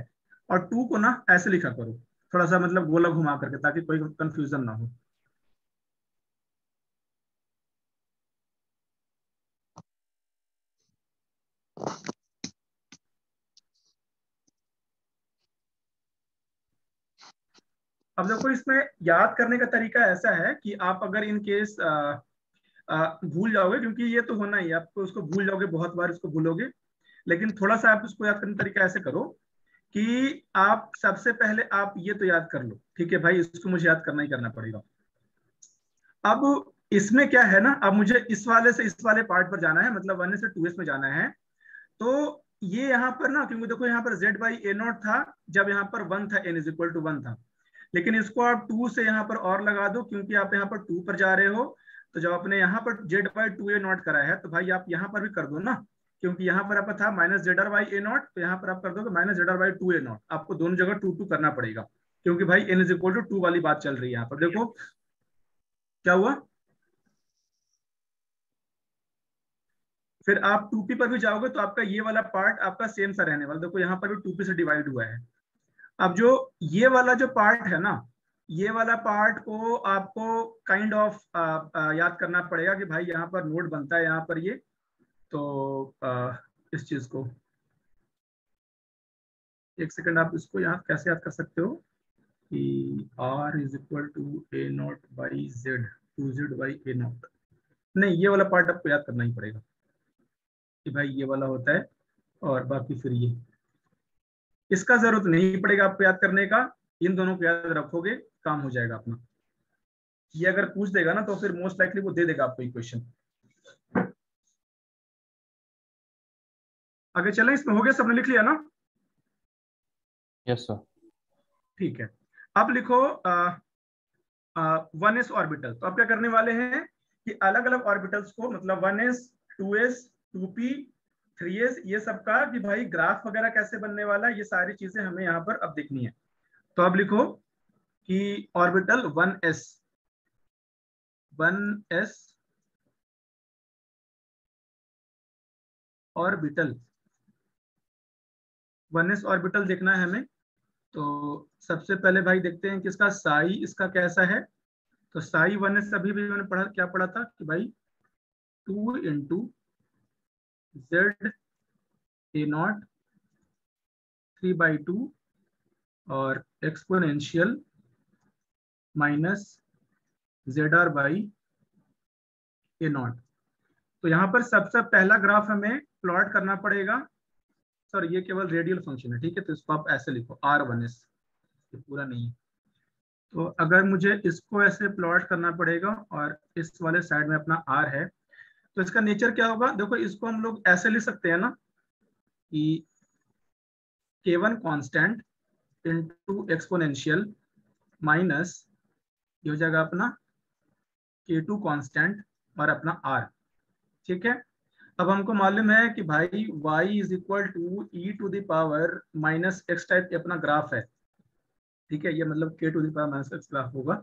Speaker 1: और 2 को ना ऐसे लिखा करो, थोड़ा सा मतलब गोला घुमा करके, ताकि कोई कंफ्यूजन ना हो। अब देखो इसमें याद करने का तरीका ऐसा है कि आप अगर इन केस भूल जाओगे, क्योंकि ये तो होना ही है, आपको उसको भूल जाओगे, बहुत बार इसको भूलोगे, लेकिन थोड़ा सा आप उसको याद करने का तरीका ऐसे करो कि आप सबसे पहले आप ये तो याद कर लो, ठीक है भाई, इसको मुझे याद करना ही करना पड़ेगा। अब इसमें क्या है ना, अब मुझे इस वाले से इस वाले पार्ट पर जाना है, मतलब 1 से 2s में जाना है। तो ये यहाँ पर ना, क्योंकि देखो यहाँ पर z बाई ए नॉट था जब यहाँ पर 1 था, n इज इक्वल टू 1 था, लेकिन इसको आप 2 से यहाँ पर और लगा दो, क्योंकि आप यहाँ पर 2 पर जा रहे हो। तो जब आपने यहाँ पर z बाई 2a नॉट करा है तो भाई आप यहाँ पर भी कर दो ना, क्योंकि यहाँ पर आपका था minus Z are by A naught, तो यहाँ पर आप कर दोगे minus Z are by 2a naught. आपको दोनों जगह 2 2 करना पड़ेगा, क्योंकि भाई n इज इक्वल टू 2 वाली बात चल रही है। यहाँ पर देखो क्या हुआ, फिर आप 2p पर भी जाओगे तो आपका ये वाला पार्ट आपका सेम सा रहने वाला। देखो यहाँ पर भी 2p से डिवाइड हुआ है। अब जो ये वाला जो पार्ट है ना, ये वाला पार्ट को आपको काइंड ऑफ याद करना पड़ेगा कि भाई यहाँ पर नोड बनता है यहाँ पर ये। तो इस चीज को एक सेकंड, आप इसको यहाँ कैसे याद कर सकते हो कि r is equal to a naught by z, 2z by A naught. नहीं, ये वाला पार्ट आपको याद करना ही पड़ेगा कि भाई ये वाला होता है, और बाकी फिर ये, इसका जरूरत नहीं पड़ेगा आपको याद करने का। इन दोनों को याद रखोगे काम हो जाएगा अपना। ये अगर पूछ देगा ना तो फिर मोस्ट लाइकली वो दे देगा आपको इक्वेशन। आगे चलें, इसमें हो गया, सबने लिख लिया ना?
Speaker 3: Yes sir.
Speaker 1: ठीक है, अब लिखो 1s ऑर्बिटल। तो अब क्या करने वाले हैं कि अलग अलग ऑर्बिटल्स को, मतलब 1s 2s 2p 3s, ये सब का कि भाई ग्राफ वगैरह कैसे बनने वाला है, ये सारी चीजें हमें यहाँ पर अब देखनी है। तो अब लिखो कि orbital 1s orbital 1s orbital देखना है हमें। तो सबसे पहले भाई देखते हैं कि इसका साई इसका कैसा है। तो साई 1s अभी भी मैंने पढ़ा, क्या पढ़ा था कि भाई 2 इंटू जेड ए नॉट 3/2 और exponential minus Z are by A naught. तो यहाँ पर सबसे पहला ग्राफ हमें प्लॉट करना पड़ेगा। सर ये केवल रेडियल फंक्शन है, ठीक है, तो इसको आप ऐसे लिखो r1s, ये पूरा नहीं है। तो अगर मुझे इसको ऐसे प्लॉट करना पड़ेगा और इस वाले साइड में अपना r है, तो इसका नेचर क्या होगा? देखो इसको हम लोग ऐसे लिख सकते हैं ना कि k1 constant into exponential minus ये हो जाएगा अपना k2 कांस्टेंट और अपना r, ठीक है। अब हमको मालूम है कि भाई y is equal to e to the power minus x type अपना ग्राफ है, ठीक है, ये मतलब k to the power minus x graph होगा।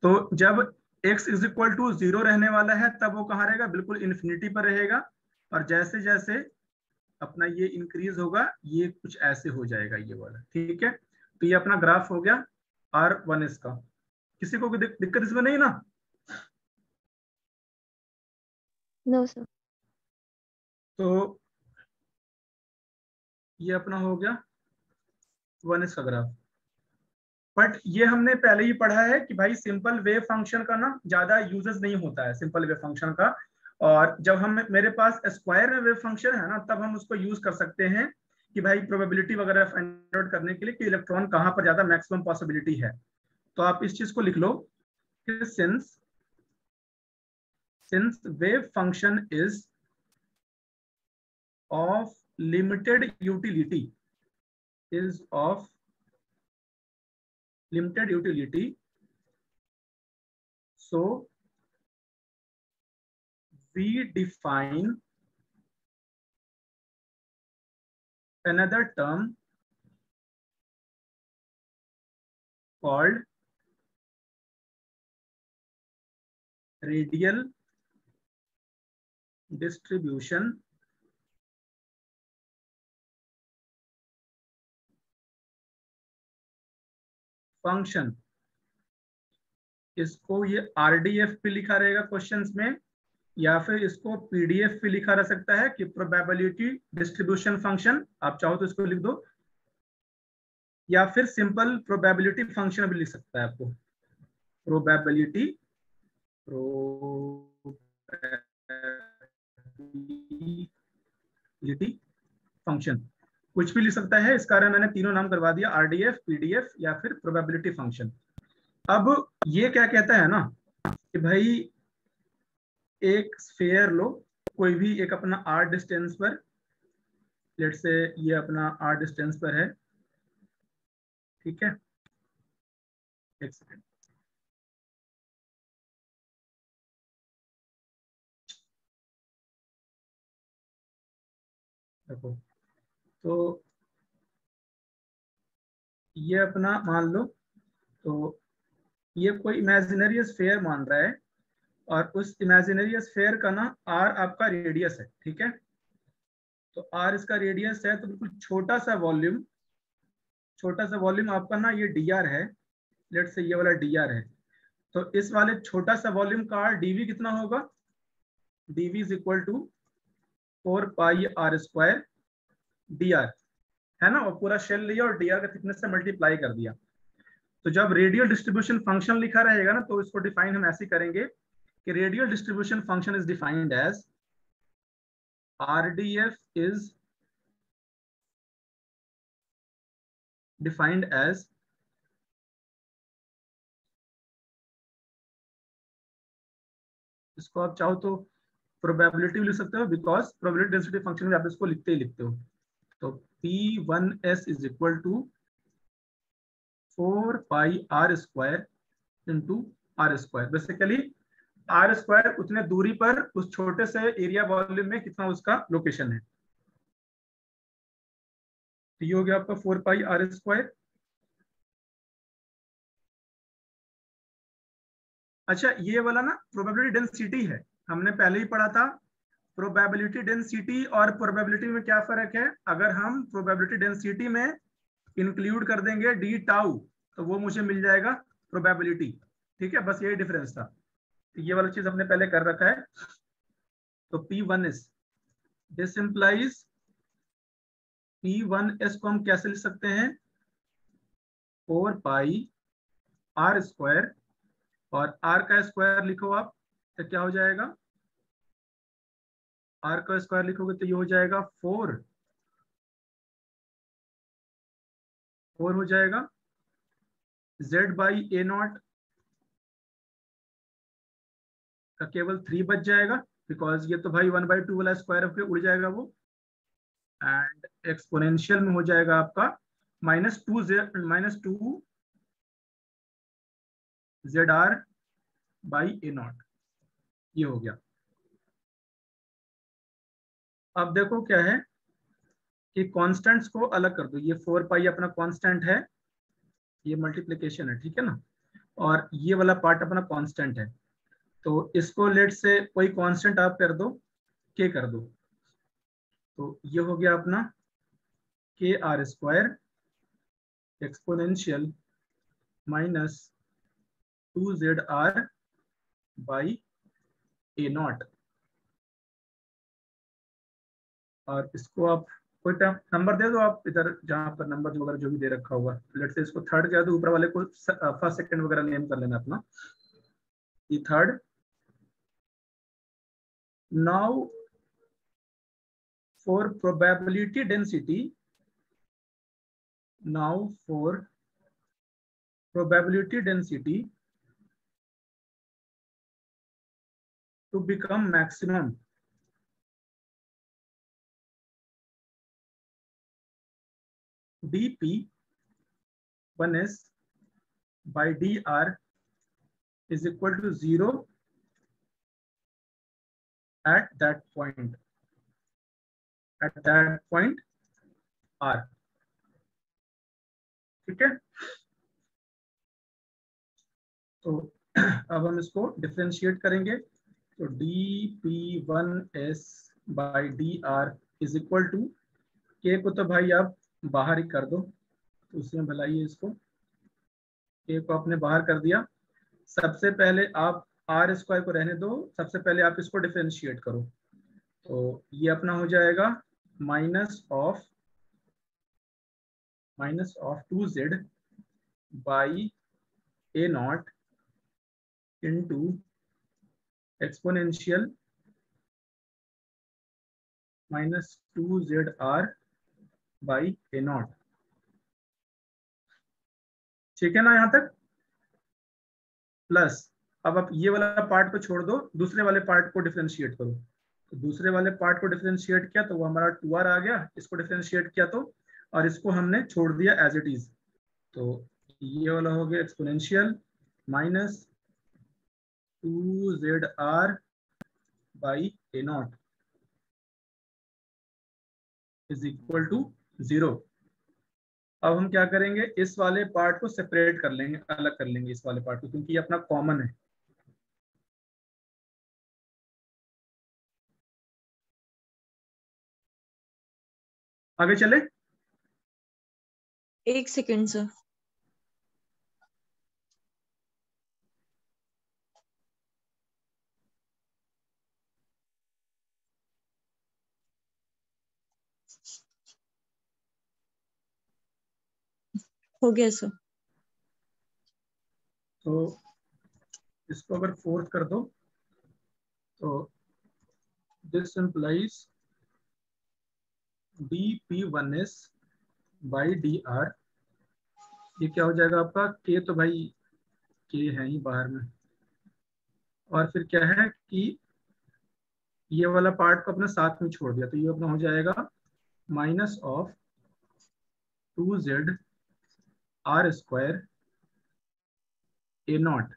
Speaker 1: तो जब x इज इक्वल टू 0 रहने वाला है तब वो कहाँ रहेगा? बिल्कुल इन्फिनिटी पर रहेगा। और जैसे जैसे अपना ये इंक्रीज होगा ये कुछ ऐसे हो जाएगा ये वाला, ठीक है। तो ये अपना ग्राफ हो गया r1s का। किसी को कोई दिक्कत इसमें नहीं ना?
Speaker 2: No sir.
Speaker 1: तो ये अपना हो गया 1s का ग्राफ। बट ये हमने पहले ही पढ़ा है कि भाई सिंपल वेव फंक्शन का ना ज्यादा यूजेस नहीं होता है, सिंपल वेव फंक्शन का। और जब हम मेरे पास स्क्वायर में वेव फंक्शन है ना, तब हम उसको यूज कर सकते हैं कि भाई प्रोबेबिलिटी वगैरह फाइंड आउट करने के लिए कि इलेक्ट्रॉन कहाँ पर ज्यादा मैक्सिमम पॉसिबिलिटी है। तो आप इस चीज को लिख लो कि since wave function is of limited utility so we define another term called radial distribution function। इसको ये RDF पे लिखा रहेगा क्वेश्चंस में, या फिर इसको PDF पे लिखा रह सकता है कि प्रोबेबिलिटी डिस्ट्रीब्यूशन फंक्शन, आप चाहो तो इसको लिख दो, या फिर सिंपल प्रोबेबिलिटी फंक्शन भी लिख सकता है आपको। प्रोबेबिलिटी फंक्शन कुछ भी लिख सकता है। इस कारण मैंने तीनों नाम करवा दिया, RDF, PDF या फिर प्रोबेबिलिटी फंक्शन। अब ये क्या कहता है ना कि भाई एक स्फीयर लो, कोई भी एक अपना r डिस्टेंस पर, लेट से ये अपना r डिस्टेंस पर है, ठीक है। एक सेकेंड, देखो तो ये अपना मान लो, तो ये कोई इमेजिनरी स्फीयर मान रहा है और उस इमेजिनरी स्फीयर का ना r आपका रेडियस है, ठीक है। तो r इसका रेडियस है, तो बिल्कुल छोटा सा वॉल्यूम आपका ना ये dr है, लेट से ये वाला dr है। तो इस वाले छोटा सा वॉल्यूम का dv कितना होगा? dv is equal to 4 pi r square dr, है ना। और पूरा शेल लिया और dr का थिकनेस से मल्टीप्लाई कर दिया। तो जब रेडियल डिस्ट्रीब्यूशन फंक्शन लिखा रहेगा ना, तो इसको डिफाइन हम ऐसे करेंगे कि radial distribution function is defined as RDF is defined as इसको आप चाहो तो प्रोबेबिलिटी लिख सकते हो, बिकॉज प्रोबेबिलिटी डेंसिटी फंक्शन में आप इसको लिखते ही लिखते हो। तो P1S is equal to 4 pi r square into r square. Basically r square उतने दूरी पर उस छोटे से एरिया वॉल्यूम में कितना उसका लोकेशन है। तो ये हो गया आपका 4 पाई आर स्क्वायर। अच्छा, ये वाला ना प्रोबेबिलिटी डेंसिटी है, हमने पहले ही पढ़ा था। प्रोबेबिलिटी डेंसिटी और प्रोबेबिलिटी में क्या फर्क है? अगर हम प्रोबेबिलिटी डेंसिटी में इंक्लूड कर देंगे डी टाउ तो वो मुझे मिल जाएगा प्रोबेबिलिटी। ठीक है, बस यही डिफरेंस था। तो ये वाला चीज हमने पहले कर रखा है। तो P1S, दिस इंप्लाइज P1S को हम कैसे लिख सकते हैं? 4 पाई आर स्क्वायर, और आर का स्क्वायर लिखो आप तो क्या हो जाएगा? आर का स्क्वायर लिखोगे तो ये हो जाएगा 4 हो जाएगा z बाई ए नॉट का केवल 3 बच जाएगा, बिकॉज ये तो भाई 1/2 वाला स्क्वायर होकर उड़ जाएगा वो। एंड एक्सपोनेंशियल में हो जाएगा आपका -2 Z are by A naught. ये हो गया। अब देखो क्या है कि कांस्टेंट्स को अलग कर दो। ये 4 पाई अपना कांस्टेंट है, ये मल्टीप्लिकेशन है, ठीक है ना, और ये वाला पार्ट अपना कांस्टेंट है। तो इसको लेट से कोई कांस्टेंट आप कर दो, के कर दो, तो ये हो गया अपना K R square exponential -2 Z are by A naught. और इसको आप कोई नंबर दे दो आप इधर, जहां पर नंबर वगैरह जो भी दे रखा होगा। लेट से इसको थर्ड कह दो, ऊपर वाले को फर्स्ट सेकंड वगैरह नेम कर लेना अपना, ये third. Now for probability density, now for probability density to become maximum, dp1s by dr is equal to 0 at that point r। ठीक है, तो अब हम इसको डिफरेंशिएट करेंगे। तो dp1s by dr is equal to, K को तो भाई आप बाहर ही कर दो, तो उसमें भलाई है। इसको के को आपने बाहर कर दिया। सबसे पहले आप आर स्क्वायर को रहने दो, सबसे पहले आप इसको डिफरेंशिएट करो। तो ये अपना हो जाएगा minus of 2z by A not into exponential -2zr by A not. ठीक है ना यहाँ तक? प्लस अब आप ये वाला पार्ट को छोड़ दो, दूसरे वाले पार्ट को डिफरेंशिएट करो। तो दूसरे वाले पार्ट को डिफरेंशिएट किया तो वो हमारा 2r आ गया। इसको डिफरेंशिएट किया तो, और इसको हमने छोड़ दिया एज इट इज। तो ये वाला हो गया exponential -2zr by A naught is equal to 0। अब हम क्या करेंगे, इस वाले पार्ट को सेपरेट कर लेंगे, अलग कर लेंगे इस वाले पार्ट को, क्योंकि ये अपना कॉमन है। आगे चले?
Speaker 4: एक सेकंड सर। हो गया सर।
Speaker 1: तो इसको अगर फोर्थ कर दो तो this implies dp1s by dr, ये क्या हो जाएगा आपका? के तो भाई के है ही बाहर में, और फिर क्या है कि ये वाला पार्ट को अपने साथ में छोड़ दिया, तो ये अपना हो जाएगा minus of 2z r square a0,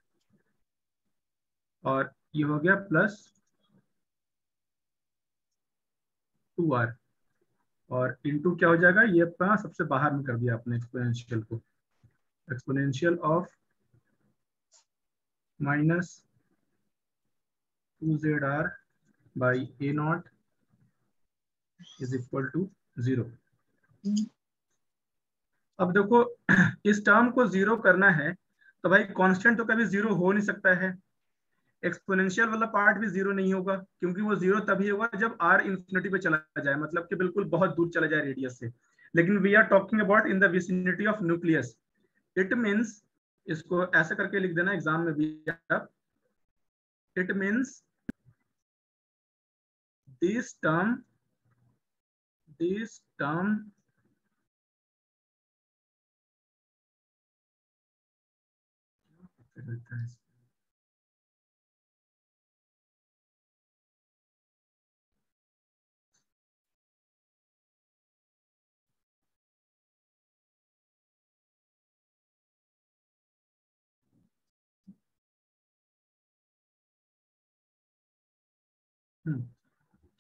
Speaker 1: और ये हो गया प्लस 2r, और इनटू क्या हो जाएगा, ये अपना सबसे बाहर में कर दिया आपने एक्सपोनेंशियल को, exponential of minus 2zr by a0 is equal to 0। अब देखो इस टर्म को जीरो करना है तो भाई कांस्टेंट तो कभी जीरो हो नहीं सकता है, एक्सपोनेंशियल वाला पार्ट भी जीरो नहीं होगा, क्योंकि वो जीरो तभी होगा जब r इंफिनिटी पे चला जाए, मतलब कि बिल्कुल बहुत दूर चला जाए रेडियस से। लेकिन we are talking about in the vicinity of nucleus, it means, इसको ऐसे करके लिख देना एग्जाम में भी, इट मीन्स दिस टर्म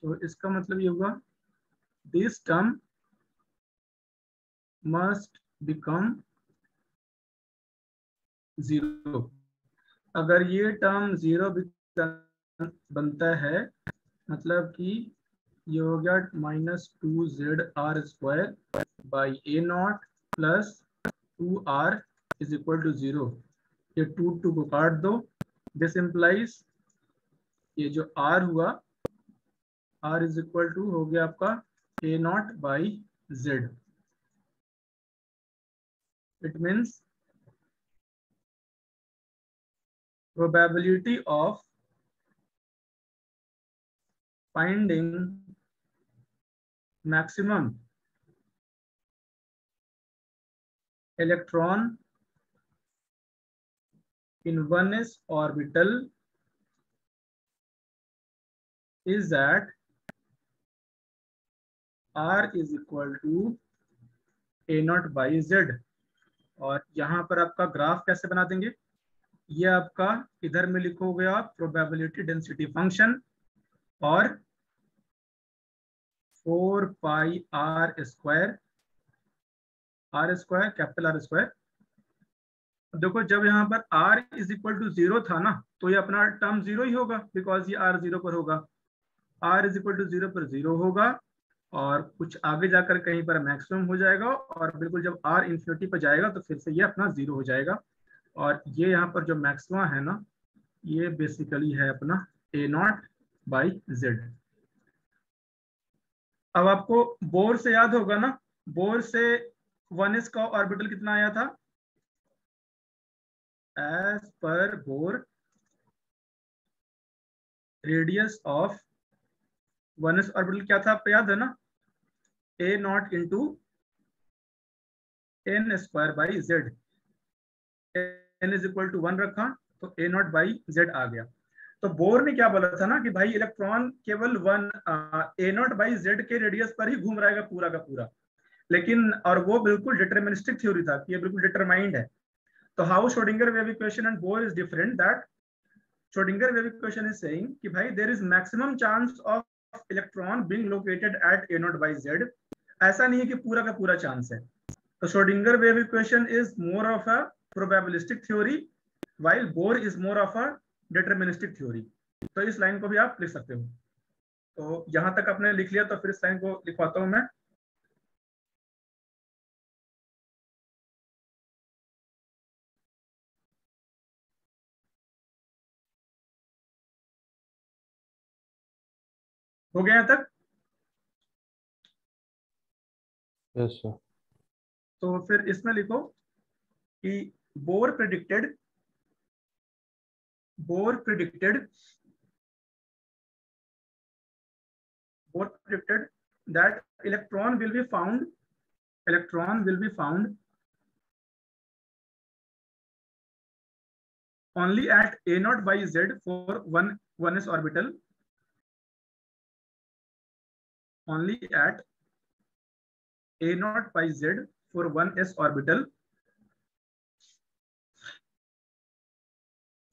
Speaker 1: तो इसका मतलब ये होगा this term must become zero. अगर ये टर्म जीरो बनता है, मतलब कि ये हो गया -2z r² by a0 plus 2r is equal to 0। ये 2 को काट दो, दिस इम्प्लाइज ये जो r हुआ, r इज इक्वल टू हो गया आपका a0 by z। It means probability of finding maximum electron in 1s orbital is that r is equal to a0 by z। और यहाँ पर आपका ग्राफ कैसे बना देंगे, ये आपका इधर में लिखोगे आप प्रोबेबिलिटी डेंसिटी फंक्शन और 4 pi r square, capital R square. देखो जब यहाँ पर r इज इक्वल टू 0 था ना, तो ये अपना टर्म 0 ही होगा, बिकॉज ये r 0 पर होगा, r इज इक्वल टू 0 पर 0 होगा, और कुछ आगे जाकर कहीं पर मैक्सिमम हो जाएगा, और बिल्कुल जब r इंफिनिटी पर जाएगा तो फिर से ये अपना 0 हो जाएगा। और ये यहाँ पर जो मैक्सिमा है ना, ये बेसिकली है अपना a0 बाई z। अब आपको बोर से याद होगा ना, बोर से 1s का ऑर्बिटल कितना आया था, as per bore radius of 1s orbital क्या था आपको याद है ना, a0 into n square by z। n is equal to 1 रखा तो a0 बाई z आ गया। तो बोर ने क्या बोला था ना कि भाई इलेक्ट्रॉन केवल a0 बाई z के रेडियस पर ही घूम रहेगा पूरा का पूरा, लेकिन और वो बिल्कुल डिटरमिनिस्टिक थ्योरी था कि ये बिल्कुल डिटरमाइंड है। तो how Schrodinger wave equation and Bohr is different, that Schrodinger wave equation is saying कि भाई there is maximum chance of electron being located at a0 by z। ऐसा नहीं है कि पूरा का पूरा चांस है। तो Schrodinger wave equation is more of a probabilistic theory, while bore is more of a deterministic theory. तो इस लाइन को भी आप लिख सकते हो। तो यहां तक आपने लिख लिया, तो फिर इस लाइन को लिखवाता हूं मैं। हो गया यहाँ तक?
Speaker 3: Yes sir.
Speaker 1: तो फिर इसमें लिखो कि bore predicted that electron will be found only at a0 by z for 1s orbital, only at a naught by z for 1s orbital,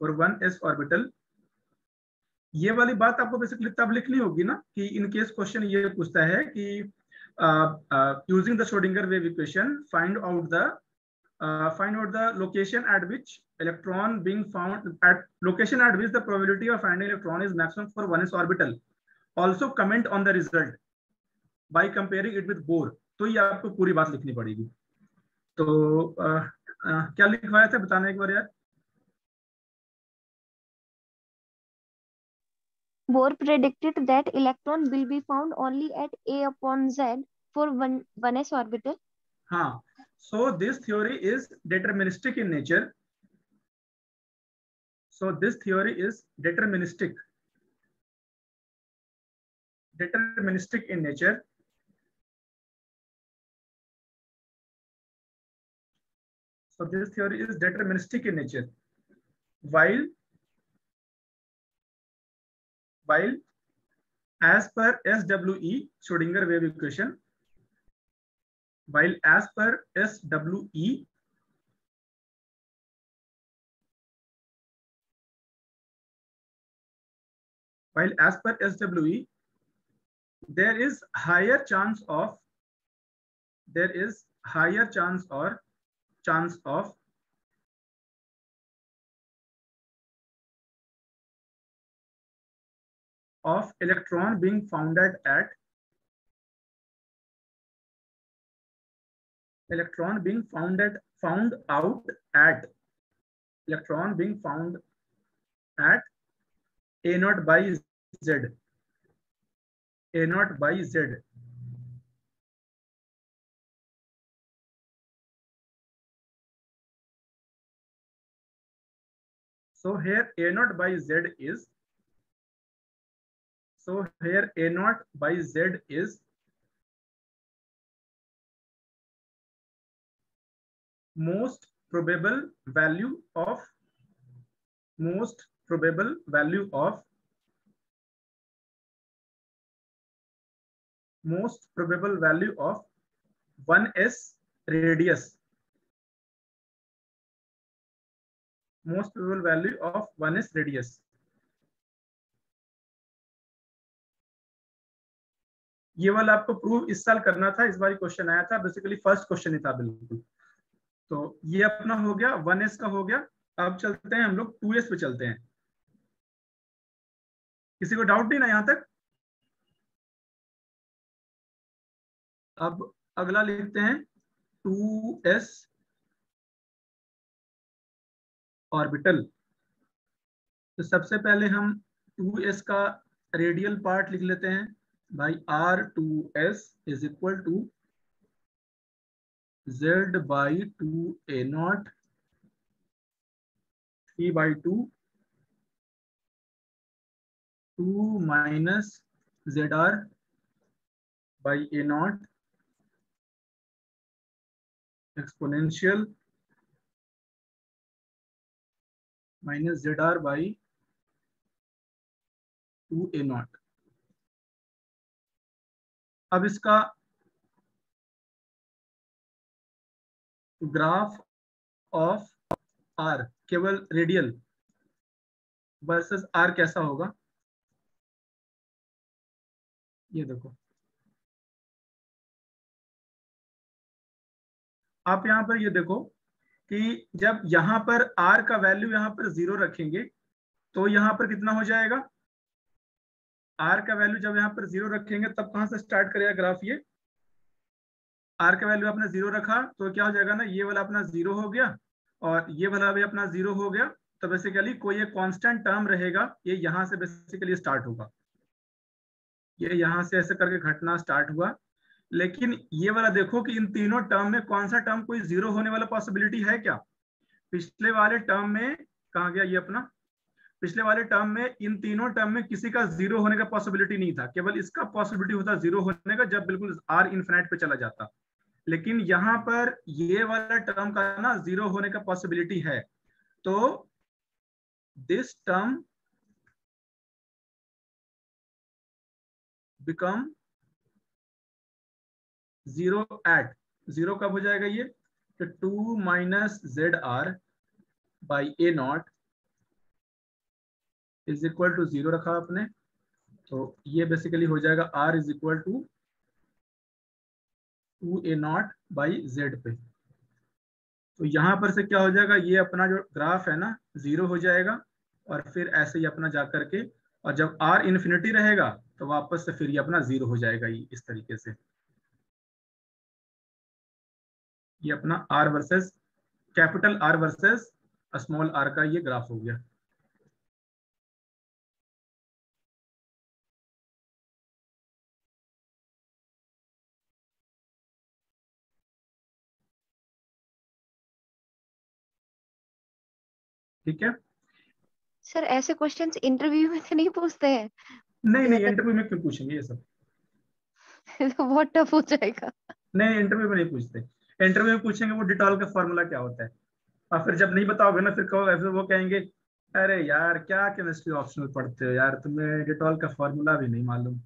Speaker 1: for 1s orbital. ये वाली बात आपको बेसिकली तब लिखनी होगी ना कि इन केस क्वेश्चन ये पूछता है कि using the Schrodinger wave equation find out the location at which electron being found at location at which the probability of finding electron is maximum for 1s orbital. Also comment on the result by comparing it with Bohr. तो ये आपको पूरी बात लिखनी पड़ेगी. तो क्या लिखवाया था बताना एक बार यार.
Speaker 2: Bohr predicted that electron will be found only at a upon z for 1s orbital.
Speaker 1: हाँ. So this theory is deterministic in nature. So this theory is deterministic in nature. So this theory is deterministic in nature. While as per SWE, Schrodinger wave equation, while as per SWE, there is higher chance of electron being found out at a naught by z. So here a naught by z is most probable value of 1s radius. Most probable value of 1s radius. ये वाला आपको prove इस साल करना था, इस बार question आया था, बेसिकली फर्स्ट क्वेश्चन ही था बिल्कुल. तो ये अपना हो गया 1s का हो गया. अब चलते हैं हम लोग 2s पे चलते हैं. किसी को डाउट नहीं ना यहां तक? अब अगला लिखते हैं 2s ऑर्बिटल. तो सबसे पहले हम 2s का रेडियल पार्ट लिख लेते हैं भाई. R2s is equal to z by 2a0 3/2 2 minus zr by a0 exponential minus zr by 2a0. अब इसका ग्राफ ऑफ r केवल रेडियल वर्सेस r कैसा होगा ये देखो. आप यहां पर ये देखो कि जब यहां पर r का वैल्यू यहां पर 0 रखेंगे तो यहां पर कितना हो जाएगा. r का वैल्यू जब यहां पर 0 रखेंगे तब कहां से स्टार्ट करेगा ग्राफ. ये r का वैल्यू आपने 0 रखा तो क्या हो जाएगा ना, ये वाला अपना 0 हो गया और ये वाला भी अपना 0 हो गया. तो बेसिकली कोई एक कांस्टेंट टर्म रहेगा, ये यहां से बेसिकली स्टार्ट होगा. ये यहां से ऐसे करके घटना स्टार्ट हुआ. लेकिन ये वाला देखो कि इन तीनों टर्म में कौन सा टर्म कोई 0 होने वाला पॉसिबिलिटी है क्या. पिछले वाले टर्म में कहां गया ये अपना, पिछले वाले टर्म में इन तीनों टर्म में किसी का 0 होने का पॉसिबिलिटी नहीं था. केवल इसका पॉसिबिलिटी होता 0 होने का जब बिल्कुल r इनफिनिट पे चला जाता. लेकिन यहां पर ये वाला टर्म का ना 0 होने का पॉसिबिलिटी है. तो this term become zero at, zero कब हो जाएगा ये, तो 2 minus Z are by A naught is equal to zero रखा आपने, तो ये बेसिकली हो जाएगा r is equal to 2a0 by Z पे। तो यहाँ पर से क्या हो जाएगा, ये अपना जो ग्राफ है ना जीरो हो जाएगा, और फिर ऐसे ही अपना जा करके, और जब r इन्फिनिटी रहेगा तो वापस से फिर ये अपना जीरो हो जाएगा, ये इस तरीके से। ये अपना r versus capital R versus small r का ये ग्राफ हो गया। ठीक है,
Speaker 2: सर ऐसे क्वेश्चंस इंटरव्यू में तो नहीं पूछते हैं?
Speaker 1: नहीं नहीं
Speaker 2: मतलब
Speaker 1: इंटरव्यू में क्यों पूछेंगे ये सब,
Speaker 2: तो बहुत टफ हो जाएगा।
Speaker 1: नहीं इंटरव्यू में नहीं पूछते। इंटरव्यू में पूछेंगे वो डिटॉल का फॉर्मूला क्या होता है, और फिर जब नहीं बताओगे ना फिर कहोगे, फिर वो कहेंगे अरे यार क्या केमिस्ट्री ऑप्शनल पढ़ते हो यार, तुम्हें डिटॉल का फॉर्मूला भी नहीं मालूम।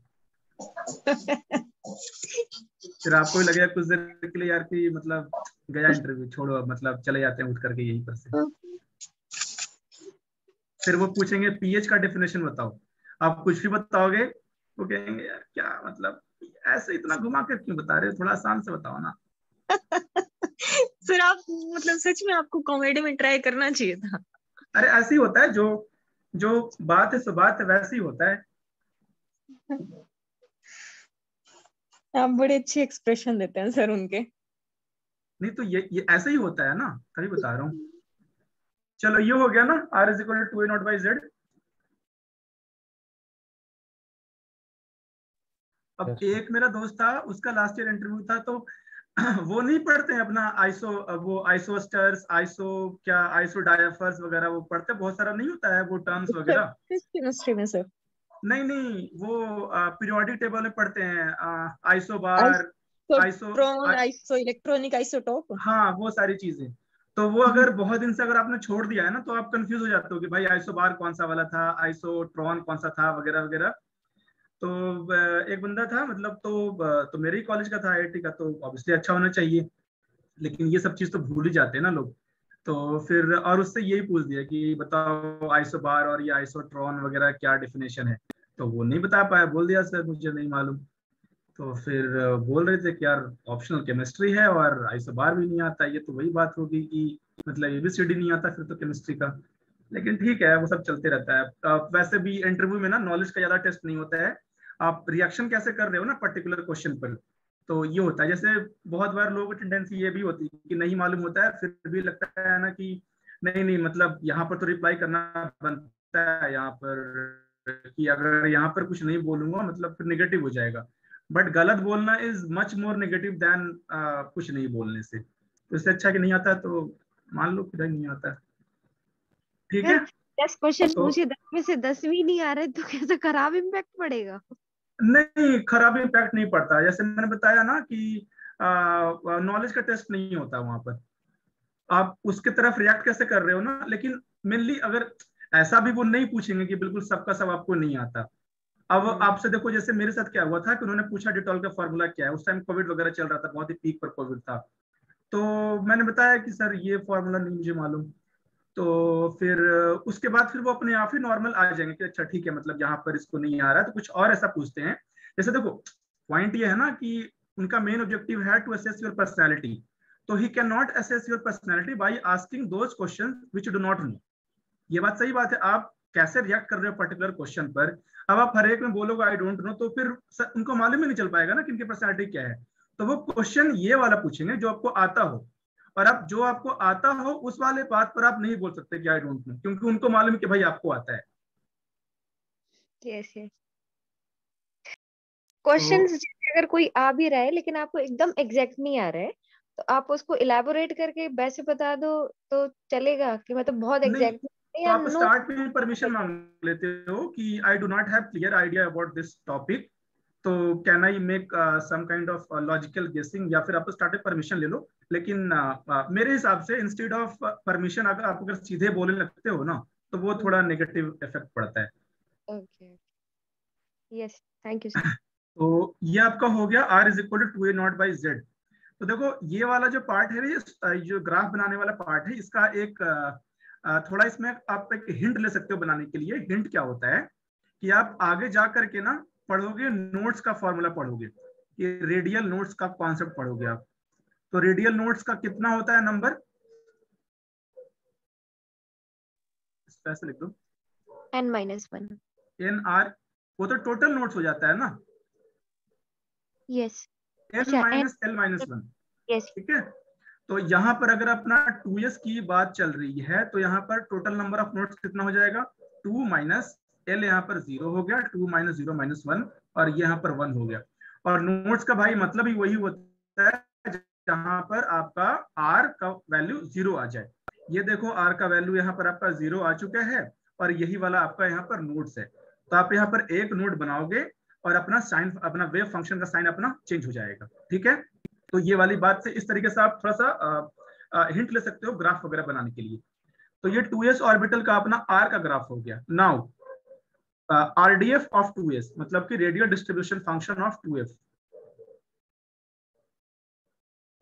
Speaker 1: फिर आपको भी लगेगा कुछ देर के लिए यार कि मतलब गया इंटरव्यू, छोड़ो अब मतलब चले जाते हैं उठ करके यहीं पर से। फिर वो पूछेंगे पीएच का डेफिनेशन बताओ, आप कुछ भी बताओगे वो कहेंगे यार क्या मतलब ऐसे इतना घुमा कर क्यों बता रहे हो, थोड़ा आसान से बताओ ना।
Speaker 4: सर आप मतलब सच में आपको कॉमेडी में ट्राई करना चाहिए था।
Speaker 1: अरे ऐसे ही होता है, जो जो बात है सो बात है, वैसे ही होता है।
Speaker 4: आप बड़े अच्छे एक्सप्रेशन देते हैं सर उनके।
Speaker 1: नहीं तो ये ऐसे ही होता है ना, तभी बता रहा हूँ। चलो ये हो गया ना, r is equal to 2a0 by Z. अब
Speaker 3: Yes,
Speaker 1: एक मेरा दोस्त था, उसका लास्ट ईयर इंटरव्यू था, तो वो नहीं पढ़ते हैं अपना आइसो, वो आइसोस्टर्स, आइसो क्या आइसो डायफर्स वगैरह वो पढ़ते, बहुत सारा नहीं होता है वो टर्म्स वगैरह।
Speaker 4: केमिस्ट्री में सर
Speaker 1: नहीं नहीं वो पीरियोडिक टेबल में पढ़ते हैं, आइसो बार, आइसो
Speaker 4: आइसोट्रॉन, आइसो इलेक्ट्रॉनिक आइसोटोप।
Speaker 1: हाँ वो सारी चीजें। तो वो अगर बहुत दिन से अगर आपने छोड़ दिया है ना, तो आप कंफ्यूज हो जाते हो कि भाई आइसो बार कौन सा वाला था, आइसोट्रॉन कौन सा था, वगैरह वगैरह। तो एक बंदा था मतलब, तो मेरे ही कॉलेज का था, आईआईटी का, तो ऑब्वियसली अच्छा होना चाहिए, लेकिन ये सब चीज तो भूल ही जाते हैं ना लोग। तो फिर और उससे यही पूछ दिया कि बताओ आइसोबार और ये आइसोट्रॉन वगैरह क्या डिफिनेशन है, तो वो नहीं बता पाया, बोल दिया सर मुझे नहीं मालूम। तो फिर बोल रहे थे कि यार ऑप्शनल केमिस्ट्री है और आइसोबार भी नहीं आता, ये तो वही बात होगी कि मतलब एबीसीडी नहीं आता फिर तो केमिस्ट्री का। लेकिन ठीक है वो सब चलते रहता है। वैसे भी इंटरव्यू में ना नॉलेज का ज्यादा टेस्ट नहीं होता है, आप रिएक्शन कैसे कर रहे हो ना पर्टिकुलर क्वेश्चन पर, तो ये होता है। जैसे बहुत बार लोगों की टेंडेंसी ये भी होती है कि नहीं मालूम होता है फिर भी लगता है ना कि नहीं नहीं मतलब यहाँ पर तो रिप्लाई करना बनता है, यहाँ पर कि अगर यहाँ पर कुछ नहीं बोलूंगा मतलब फिर नेगेटिव हो जाएगा। बट गलत बोलना is much more negative than कुछ नहीं बोलने से। तो इससे अच्छा कि नहीं आता तो मान लो फिर नहीं आता। ठीक है,
Speaker 2: अगर 10 क्वेश्चन
Speaker 1: तो
Speaker 2: पूछे 10 में से 10 भी नहीं आ रहे तो कैसे खराब इम्पैक्ट पड़ेगा?
Speaker 1: नहीं खराब इम्पैक्ट नहीं पड़ता, जैसे मैंने बताया ना कि नॉलेज का टेस्ट नहीं होता वहां पर, आप उसके तरफ रिएक्ट कैसे कर रहे हो ना। लेकिन मेनली अगर ऐसा भी वो नहीं पूछेंगे कि बिल्कुल सबका सब आपको नहीं आता। अब आपसे देखो जैसे मेरे साथ क्या हुआ था कि उन्होंने पूछा डिटॉल का फॉर्मूला क्या है, उस टाइम कोविड वगैरह चल रहा था, बहुत ही पीक पर कोविड था। तो मैंने बताया कि सर ये फॉर्मूला नहीं मुझे मालूम। तो फिर उसके बाद फिर वो अपने आप ही नॉर्मल आ जाएंगे कि अच्छा ठीक है मतलब यहाँ पर इसको नहीं आ रहा है तो कुछ और ऐसा पूछते हैं। जैसे देखो पॉइंट ये है ना कि उनका मेन ऑब्जेक्टिव है टू असेस योर पर्सनैलिटी, तो he can not assess your personality by asking those question which do not know. ये बात सही बात है, आप कैसे रिएक्ट कर रहे हो पर्टिकुलर क्वेश्चन पर। अब आप हर एक में बोलोगे आई डोंट नो, तो फिर उनको मालूम ही नहीं चल पाएगा ना कि इनकी पर्सनैलिटी क्या है। तो वो क्वेश्चन ये वाला पूछेंगे जो आपको आता हो, और अब जो आपको आता हो उस वाले बात पर आप नहीं बोल सकते कि आई डोंट नो, क्योंकि उनको मालूम है कि भाई आपको आता है।
Speaker 2: Yes yes.
Speaker 1: तो
Speaker 2: क्वेश्चंस अगर कोई आ भी रहा है लेकिन आपको एकदम एग्जैक्ट नहीं आ रहा है तो आप उसको इलेबोरेट करके वैसे बता दो तो चलेगा कि मतलब बहुत
Speaker 1: नहीं,
Speaker 2: एग्जैक्ट
Speaker 1: तो
Speaker 2: या
Speaker 1: आप
Speaker 2: नो।
Speaker 1: स्टार्ट में परमिशन मांग लेते हो कि I do not have clear idea about this topic, तो can I make some kind of logical guessing, या फिर आप स्टार्ट में परमिशन ले लो। लेकिन मेरे हिसाब से इंस्टेड ऑफ परमिशन अगर आप अगर सीधे बोलने लगते हो ना तो वो थोड़ा नेगेटिव इफेक्ट पड़ता है।
Speaker 2: Okay yes thank you sir.
Speaker 1: तो ये आपका हो गया r is equal to 2a0 by Z. तो देखो ये वाला जो पार्ट है, ये जो ग्राफ बनाने वाला पार्ट है, इसका एक थोड़ा इसमें आप एक हिंट ले सकते हो बनाने के लिए। हिंट क्या होता है कि आप आगे जा करके ना पढ़ोगे, नोट्स का फॉर्मूला पढ़ोगे, कि रेडियल नोट्स का कॉन्सेप्ट पढ़ोगे आप। तो रेडियल नोट्स का कितना होता है नंबर, स्पेशल लिख दो,
Speaker 2: n-1।
Speaker 1: NR, वो तो टोटल नोट्स हो जाता है ना,
Speaker 2: यस,
Speaker 1: n
Speaker 2: अच्छा
Speaker 1: माइनस l माइनस 1।
Speaker 2: यस,
Speaker 1: ठीक है, तो यहाँ पर अगर अपना 2s की बात चल रही है तो यहाँ पर टोटल नंबर ऑफ नोट्स कितना हो जाएगा, 2 माइनस l, यहाँ पर 0 हो गया, 2 माइनस 0 माइनस 1, और ये यहाँ पर 1 हो गया। और नोट्स का भाई मतलब ही वही होता है जहां पर आपका r का वैल्यू 0 आ जाए। ये देखो r का वैल्यू यहाँ पर आपका 0 आ चुका है, और यही वाला आपका यहाँ पर नोट्स है। तो आप यहाँ पर एक नोट बनाओगे और अपना साइन, अपना वेव फंक्शन का साइन अपना चेंज हो जाएगा। ठीक है, तो ये वाली बात से इस तरीके से आप थोड़ा सा हिंट ले सकते हो ग्राफ वगैरह बनाने के लिए। तो ये 2s ऑर्बिटल का अपना r का ग्राफ हो गया। नाउ RDF ऑफ 2s मतलब कि radial distribution function of 2f,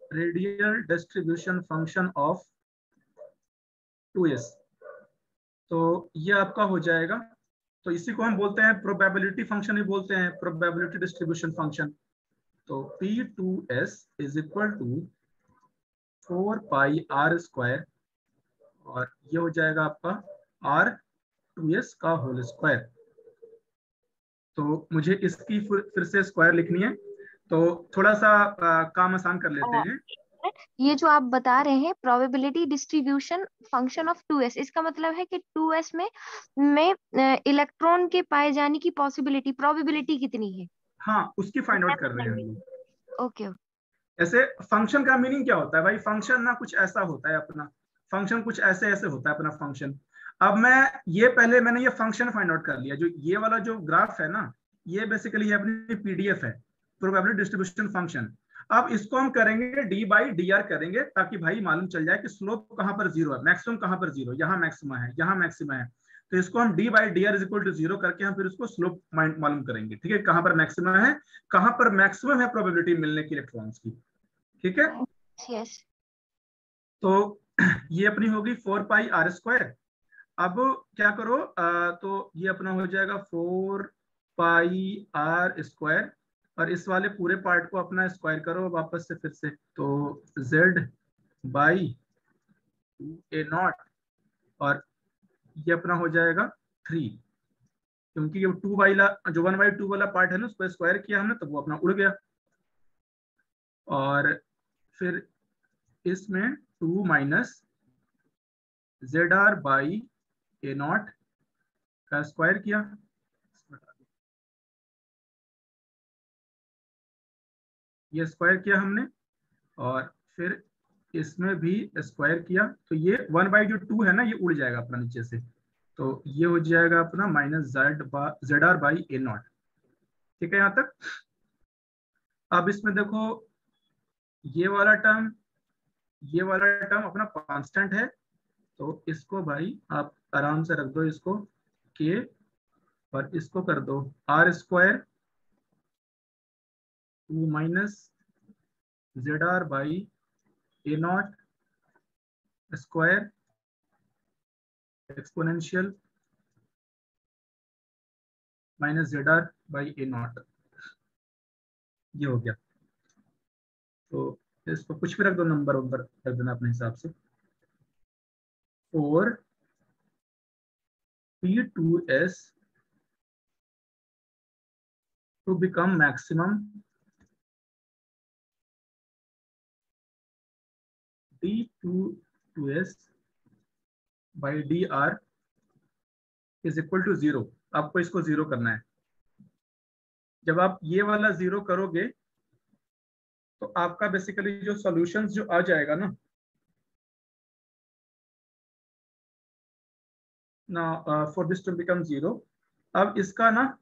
Speaker 1: radial distribution function of 2s। तो ये आपका हो जाएगा, तो इसी को हम बोलते हैं प्रोबेबिलिटी फंक्शन ही बोलते हैं, प्रोबेबिलिटी डिस्ट्रीब्यूशन फंक्शन। तो P2s is equal to 4 pi r square, और ये हो जाएगा आपका R2s का होल स्क्वायर। तो मुझे इसकी फिर से स्क्वायर लिखनी है, तो थोड़ा सा काम आसान कर लेते हैं।
Speaker 2: ये जो आप बता रहे हैं probability distribution function of 2s, इसका मतलब है कि 2s में इलेक्ट्रॉन के पाए जाने की पॉसिबिलिटी, प्रोबेबिलिटी कितनी है?
Speaker 1: हाँ, उसकी फाइंड आउट कर रहे हैं हम लोग।
Speaker 2: ओके,
Speaker 1: ऐसे फंक्शन का मीनिंग क्या होता है भाई, फंक्शन ना कुछ ऐसा होता है अपना, फंक्शन कुछ ऐसे ऐसे होता है अपना फंक्शन। अब मैंने ये फंक्शन फाइंड आउट कर लिया, जो ये वाला जो ग्राफ है ना, ये बेसिकली अपनी पीडीएफ है, प्रोबेबिलिटी डिस्ट्रीब्यूशन फंक्शन। अब इसको हम करेंगे डी बाई डी आर करेंगे, ताकि भाई मालूम चल जाए कि स्लोप कहां पर 0 है, मैक्सिमम कहां पर 0, यहाँ मैक्सिमम है, यहाँ मैक्सिमम है। तो इसको हम D by D R is equal to 0 करके हम फिर उसको स्लोप मालूम करेंगे। ठीक है, कहां पर मैक्सिमम है, कहां पर मैक्सिमम है प्रोबेबिलिटी मिलने की इलेक्ट्रॉन्स की। ठीक है,
Speaker 2: यस,
Speaker 1: तो ये अपनी होगी 4 पाई आर स्क्वायर। अब क्या करो, तो ये अपना हो जाएगा 4 पाई आर स्क्वायर, और इस वाले पूरे पार्ट को अपना स्क्वायर करो वापस से फिर से, तो z बाई 2a0, और ये अपना हो जाएगा 3, क्योंकि ये 2 बाई जो 1/2 वाला पार्ट है ना, उसको स्क्वायर किया हमने तो वो अपना उड़ गया। और फिर इसमें 2 माइनस ZR बाई a0 का स्क्वायर किया, ये स्क्वायर किया हमने, और फिर इसमें भी स्क्वायर किया, तो ये 1/2 है ना, ये उड़ जाएगा अपना नीचे से, तो ये हो जाएगा अपना माइनस ZR बाई a0। ठीक है यहाँ तक। अब इसमें देखो ये वाला टर्म अपना कांस्टेंट है, तो इसको भाई आप आराम से रख दो, इसको k, और इसको कर दो r square 2 minus ZR by a0 square exponential minus ZR by a0। ये हो गया, तो इसको कुछ भी रख दो, नंबर रख देना अपने हिसाब से। 4 P2s to become maximum D2s by dr is equal to 0। आपको इसको 0 करना है। जब आप ये वाला 0 करोगे तो आपका बेसिकली जो सॉल्यूशंस जो आ जाएगा ना फॉर दिस टू बिकम 0। अब इसका ना,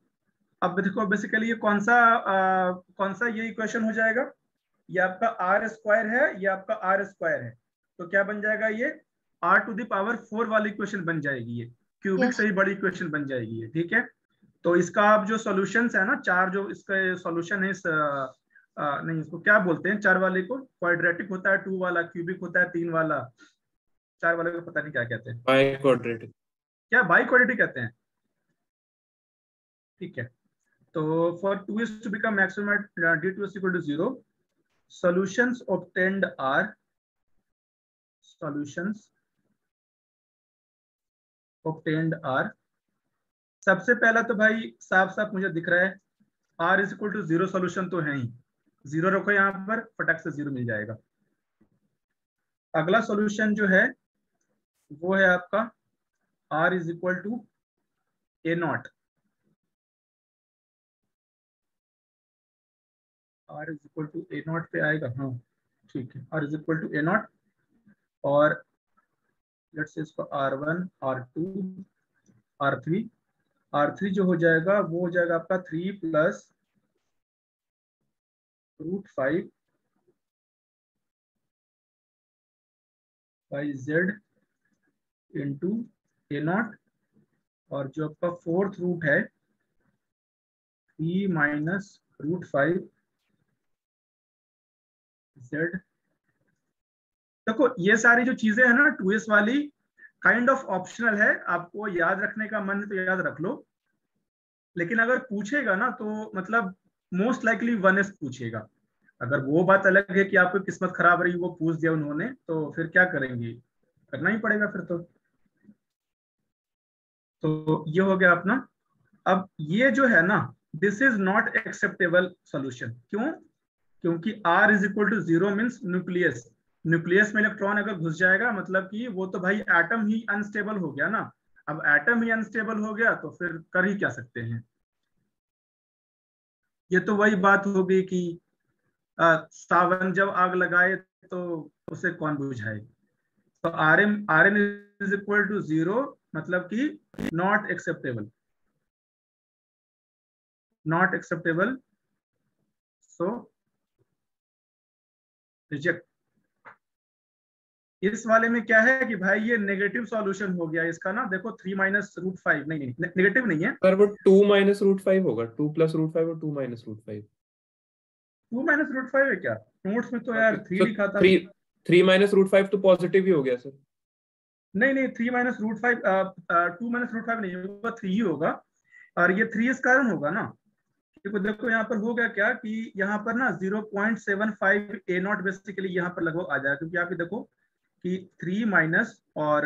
Speaker 1: अब देखो बेसिकली ये कौन सा ये इक्वेशन हो जाएगा, ये आपका आर स्क्वायर है, ये आपका आर स्क्वायर है, तो क्या बन जाएगा, ये r टू द पावर 4 वाली इक्वेशन बन जाएगी, ये क्यूबिक से ही बड़ी इक्वेशन बन जाएगी ये। ठीक है, तो इसका आप जो सॉल्यूशंस है ना, चार जो इसका सॉल्यूशन है इस नहीं इसको क्या बोलते हैं, चार वाले को क्वाड्रेटिक होता है, 2 वाला क्यूबिक होता है, 3 वाला, 4 वाले को पता नहीं क्या कहते हैं,
Speaker 3: बाई क्वाड्रेटिक।
Speaker 1: क्या बाई क्वाड्रेटिक कहते हैं, ठीक है। तो for 2s to become maximum at d2s equal to 0, solutions obtained are सबसे पहला तो भाई साफ साफ मुझे दिख रहा है r is equal to 0 solution तो है ही, 0 रखो यहाँ पर, फटाक से 0 मिल जाएगा। अगला सॉल्यूशन जो है वो है आपका r is equal to a0, r is equal to a0 पे आएगा, हाँ ठीक है, r is equal to a0 और लेट्स से इसको r1 r2 r3 जो हो जाएगा वो हो जाएगा आपका 3 plus √5 by z into a0, और जो आपका फोर्थ रूट है 3 माइनस √5 z। देखो ये सारी जो चीजें है ना 2s वाली काइंड ऑफ ऑप्शनल है, आपको याद रखने का मन है तो याद रख लो, लेकिन अगर पूछेगा ना तो मतलब मोस्ट लाइकली 1s पूछेगा। अगर वो बात अलग है कि आपकी किस्मत खराब रही, वो पूछ दिया उन्होंने, तो फिर क्या करेंगे, करना ही पड़ेगा फिर तो ये हो गया अपना। अब ये जो है ना, this is not acceptable solution, क्यों, क्योंकि r is equal to 0 means nucleus, nucleus में इलेक्ट्रॉन अगर घुस जाएगा मतलब कि वो तो भाई एटम ही अनस्टेबल हो गया ना। अब एटम ही अनस्टेबल हो गया तो फिर कर ही क्या सकते हैं। ये तो वही बात हो गई कि सावन जब आग लगाए तो उसे कौन बुझाए। तो R N is equal to 0 मतलब कि नॉट एक्सेप्टेबल, सो रिजेक्ट। इस वाले में क्या है कि भाई ये नेगेटिव सॉल्यूशन हो गया इसका ना, देखो 3 माइनस √5 नहीं नेगेटिव नहीं है
Speaker 3: सर वो 2 माइनस √5 होगा, 2 प्लस √5 और 2 माइनस √5।
Speaker 1: 2 माइनस √5 है क्या, नोट्स में तो यार 3 लिखा था।
Speaker 3: 3 माइनस √5 तो पॉजिटिव ही हो गया सर।
Speaker 1: नहीं 3 माइनस √5 2 माइनस √5 नहीं होगा, 3 ही होगा, और ये 3 इस कारण होगा ना, क्योंकि देखो यहाँ पर हो गया क्या कि यहाँ पर ना 0.75 a0 बेसिकली यहाँ पर लगभग आ जाएगा, क्योंकि आप देखो कि 3 माइनस और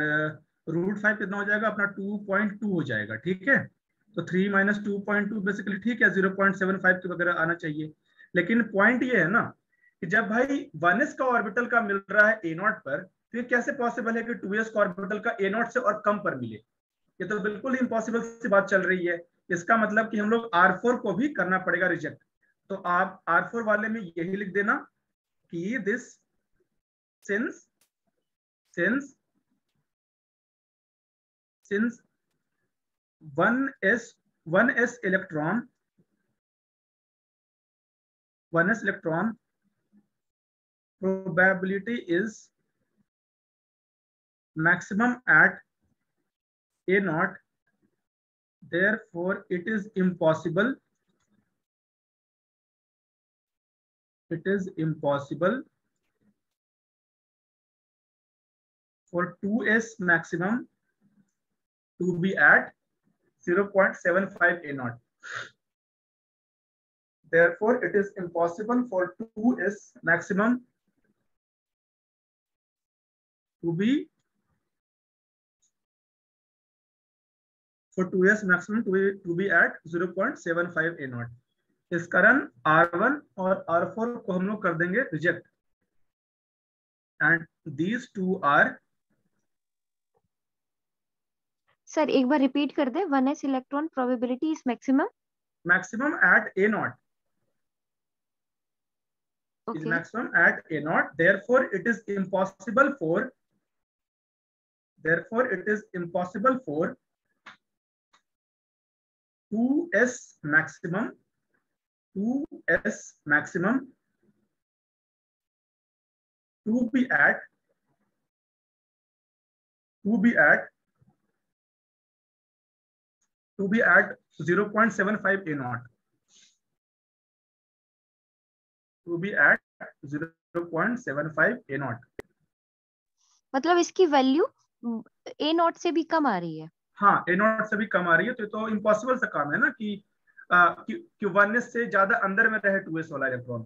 Speaker 1: √5 कितना हो जाएगा अपना 2.2 हो जाएगा, ठीक है। तो 3 माइनस 2.2 बेसिकली ठीक है 0.75 के वगैरह आना चाहिए। लेकिन पॉइंट ये है ना कि जब भाई 1s का ऑर्बिटल का मिल रहा है a0 पर, तो ये कैसे पॉसिबल है कि 2s का ऑर्बिटल का a0 से और कम पर मिले, ये तो बिल्कुल इम्पॉसिबल सी बात चल रही है। इसका मतलब कि हम लोग R4 को भी करना पड़ेगा रिजेक्ट। तो आप R4 वाले में यही लिख देना कि this since 1s electron probability is maximum at a0, therefore it is impossible for 2s maximum to be at 0.75 a0. Therefore, it is impossible for 2s maximum to be at 0.75 a0. इस कारण R1 और R4 को हम लोग कर देंगे reject, and these two are.
Speaker 2: Sir एक बार रिपीट कर दे, 1s electron probability is maximum
Speaker 1: at a0, is maximum at a0, therefore it is impossible for 2s maximum to be at 0.75 to be at 0.75 A naught. To be at 0.75 A naught.
Speaker 2: मतलब इसकी value A not से भी कम आ रही है।
Speaker 1: हाँ, ए not से भी कम आ रही है, तो इम्पॉसिबल सा काम है ना कि 1s से ज्यादा अंदर में रहे 2s वाला इलेक्ट्रॉन।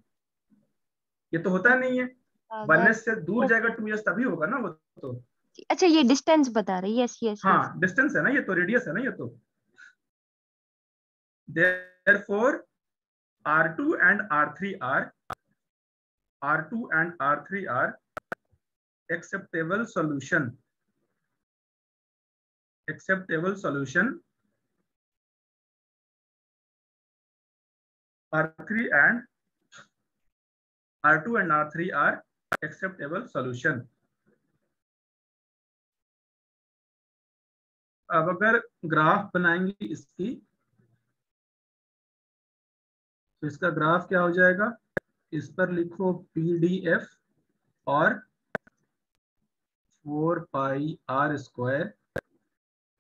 Speaker 1: ये तो होता नहीं है, 1s से दूर जाएगा 2s तभी होगा ना वो तो।
Speaker 2: अच्छा, ये डिस्टेंस बता रही है। Yes yes.
Speaker 1: हाँ, डिस्टेंस है ना, ये तो रेडियस है ना ये तो। Therefore R2 and R3 are acceptable solution. R2 and R3 are acceptable solution. अब अगर ग्राफ बनाएंगे इसकी, तो इसका ग्राफ क्या हो जाएगा, इस पर लिखो PDF और 4 पाई R स्क्वायर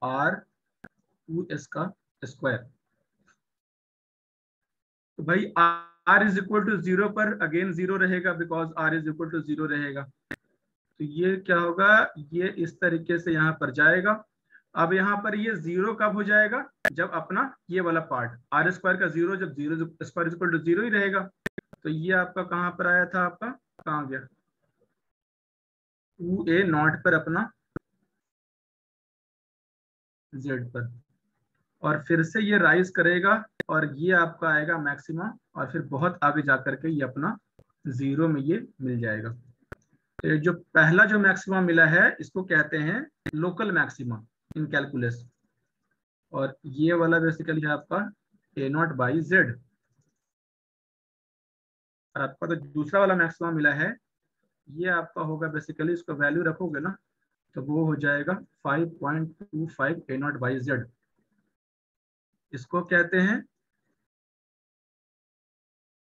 Speaker 1: R2s का स्क्वायर। तो भाई R इज इक्वल टू 0 पर अगेन 0 रहेगा, because R is equal to 0 रहेगा। तो ये क्या होगा, ये इस तरीके से यहाँ पर जाएगा। अब यहाँ पर ये 0 कब हो जाएगा, जब अपना ये वाला पार्ट R स्क्वायर का 0, जब 0 स्क्वायर इक्वल टू 0 ही रहेगा। तो ये आपका कहाँ पर आया था, आपका कहाँ गया, 2A नॉट पर अपना Z पर, और फिर से ये राइज करेगा और ये आपका आएगा मैक्सिमा, और फिर बहुत आगे जाकर के ये अपना 0 में ये मिल जाएगा। तो जो पहला जो मैक्सिमा मिला है इसको कहते हैं लोकल मैक्सिमा इन कैलकुलस, और ये वाला बेसिकली है आपका A नॉट बाई Z। और आपका तो दूसरा वाला मैक्सिमा मिला है, ये आपका होगा बेसिकली, इसको वैल्यू रखोगे ना तो वो हो जाएगा 5.25 A नॉट बाई Z। इसको कहते हैं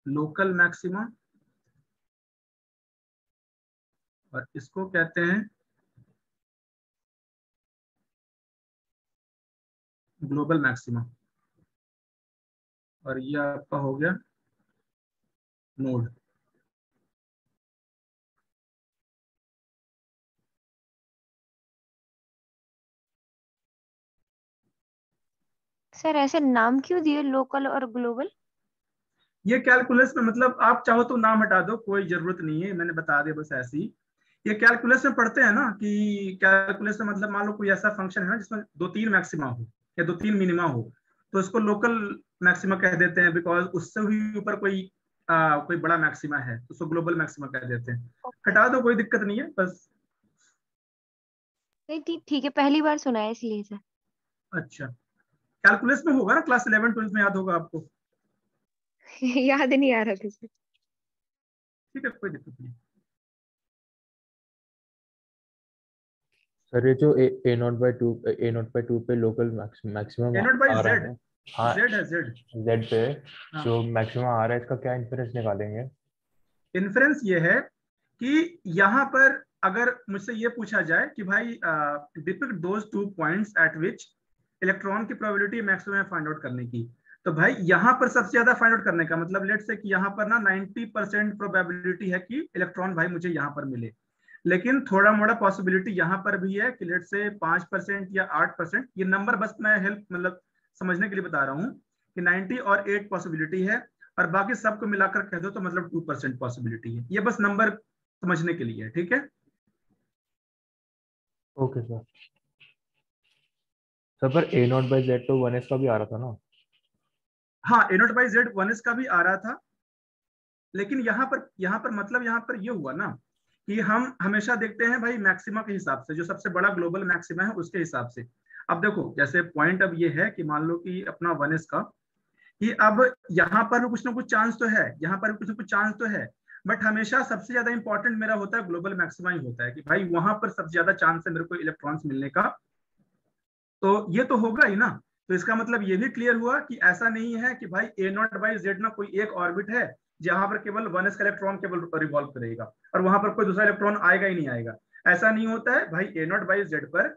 Speaker 1: लोकल मैक्सिमा, और इसको कहते हैं ग्लोबल मैक्सिमा, और ये आपका हो गया नोड।
Speaker 2: सर ऐसे नाम क्यों दिए लोकल और ग्लोबल?
Speaker 1: ये कैलकुलस में, मतलब आप चाहो तो नाम हटा दो, कोई जरूरत नहीं है, मैंने बता दिया बस ऐसे ही। ये कैलकुलस में पढ़ते हैं ना कि कैलकुलस में मतलब मान लो कोई ऐसा फंक्शन है ना जिसमें 2-3 मैक्सिमा हो या 2-3 मिनिमा हो, तो इसको लोकल मैक्सिमा कह देते हैं, बिकॉज उससे भी ऊपर कोई बड़ा मैक्सिमा है तो उसको ग्लोबल मैक्सिमा कह देते हैं। हटा दो, कोई दिक्कत नहीं है बस।
Speaker 2: नहीं ठीक है, पहली बार सुना है इसलिए सर।
Speaker 1: अच्छा, कैलकुलस में होगा ना, क्लास 11-12 में याद होगा आपको।
Speaker 2: याद नहीं आ रहा था सर।
Speaker 1: ठीक है, कोई दिक्कत नहीं।
Speaker 3: सर ये जो A नॉट बाई टू पे local maximum
Speaker 1: A naught by
Speaker 3: आ रहा
Speaker 1: Z,
Speaker 3: है, हाँ
Speaker 1: Z है, Z
Speaker 3: पे
Speaker 1: हाँ।
Speaker 3: जो मैक्सिमम आ रहा है इसका क्या इन्फरेंस निकालेंगे?
Speaker 1: इन्फ्रेंस ये है कि यहाँ पर अगर मुझसे ये पूछा जाए कि भाई depict those 2 points at which electron की प्रोबेबिलिटी मैक्सिमम फाइंड आउट करने की, तो भाई यहाँ पर सबसे ज्यादा फाइंड आउट करने का मतलब लेट से कि यहाँ पर ना 90% प्रोबेबिलिटी है कि इलेक्ट्रॉन भाई मुझे यहाँ पर मिले, लेकिन थोड़ा मोड़ा पॉसिबिलिटी यहाँ पर भी है कि लेट से 5% या 8%। ये नंबर बस मैं हेल्प मतलब समझने के लिए बता रहा हूँ कि 90 और 8 पॉसिबिलिटी है, और बाकी सबको मिलाकर कह दो तो मतलब 2% पॉसिबिलिटी है। ये बस नंबर समझने के लिए है, ठीक है।
Speaker 3: Okay sir. सर पर A नॉट बाई Z तो 1s का भी आ रहा था ना?
Speaker 1: हाँ, A naught by Z 1s का भी आ रहा था, लेकिन यहाँ पर मतलब यहाँ पर ये हुआ ना कि हम हमेशा देखते हैं भाई मैक्सिमा के हिसाब से, जो सबसे बड़ा ग्लोबल मैक्सिमा है उसके हिसाब से। अब देखो जैसे पॉइंट अब ये है कि मान लो कि अपना 1s का, कि अब यहाँ पर भी कुछ ना कुछ चांस तो है, यहाँ पर भी कुछ ना कुछ चांस तो है, बट हमेशा सबसे ज्यादा इंपॉर्टेंट मेरा होता है ग्लोबल मैक्सिमा ही होता है कि भाई वहां पर सबसे ज्यादा चांस है मेरे को इलेक्ट्रॉन्स मिलने का। तो ये तो होगा ही ना। तो इसका मतलब ये भी क्लियर हुआ कि ऐसा नहीं है कि भाई A नॉट बाई Z ना कोई एक ऑर्बिट है जहां पर केवल 1s का इलेक्ट्रॉन केवल रिवॉल्व करेगा और वहां पर कोई दूसरा इलेक्ट्रॉन आएगा ही नहीं आएगा। ऐसा नहीं होता है भाई, A नॉट बाई Z पर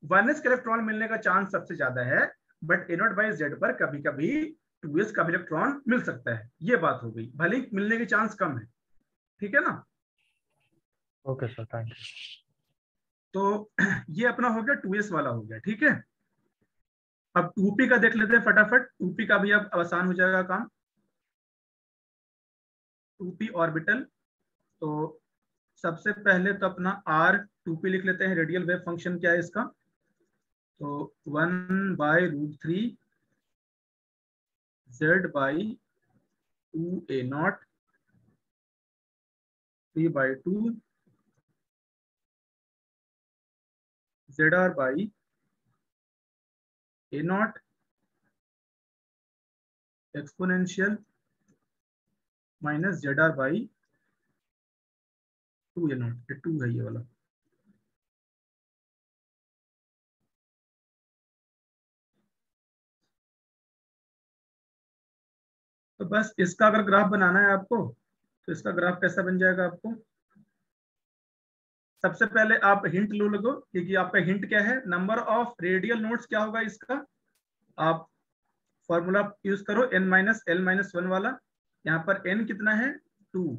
Speaker 1: 1s का इलेक्ट्रॉन मिलने का चांस सबसे ज्यादा है, but A naught by Z पर कभी कभी 2s का भी इलेक्ट्रॉन मिल सकता है, ये बात हो गई, भले ही मिलने के चांस कम है, ठीक है ना।
Speaker 5: Okay sir, thank you.
Speaker 1: तो ये अपना हो गया 2s वाला हो गया, ठीक है। अब 2p का देख लेते हैं फटाफट, 2p का भी अब आसान हो जाएगा काम। 2p ऑर्बिटल, तो सबसे पहले तो अपना r 2p लिख लेते हैं, रेडियल वेव फंक्शन क्या है इसका, तो 1/√3 z/2a0 3/2 zr/a0 exponential minus zr/2a0, ये 2 है ये वाला। तो बस इसका अगर ग्राफ बनाना है आपको, तो इसका ग्राफ कैसा बन जाएगा आपको, सबसे पहले आप हिंट लो लगो, क्योंकि आपका हिंट क्या है, नंबर ऑफ रेडियल नोड्स क्या होगा इसका, आप फॉर्मूला यूज करो n-l-1 वाला। यहाँ पर n कितना है 2,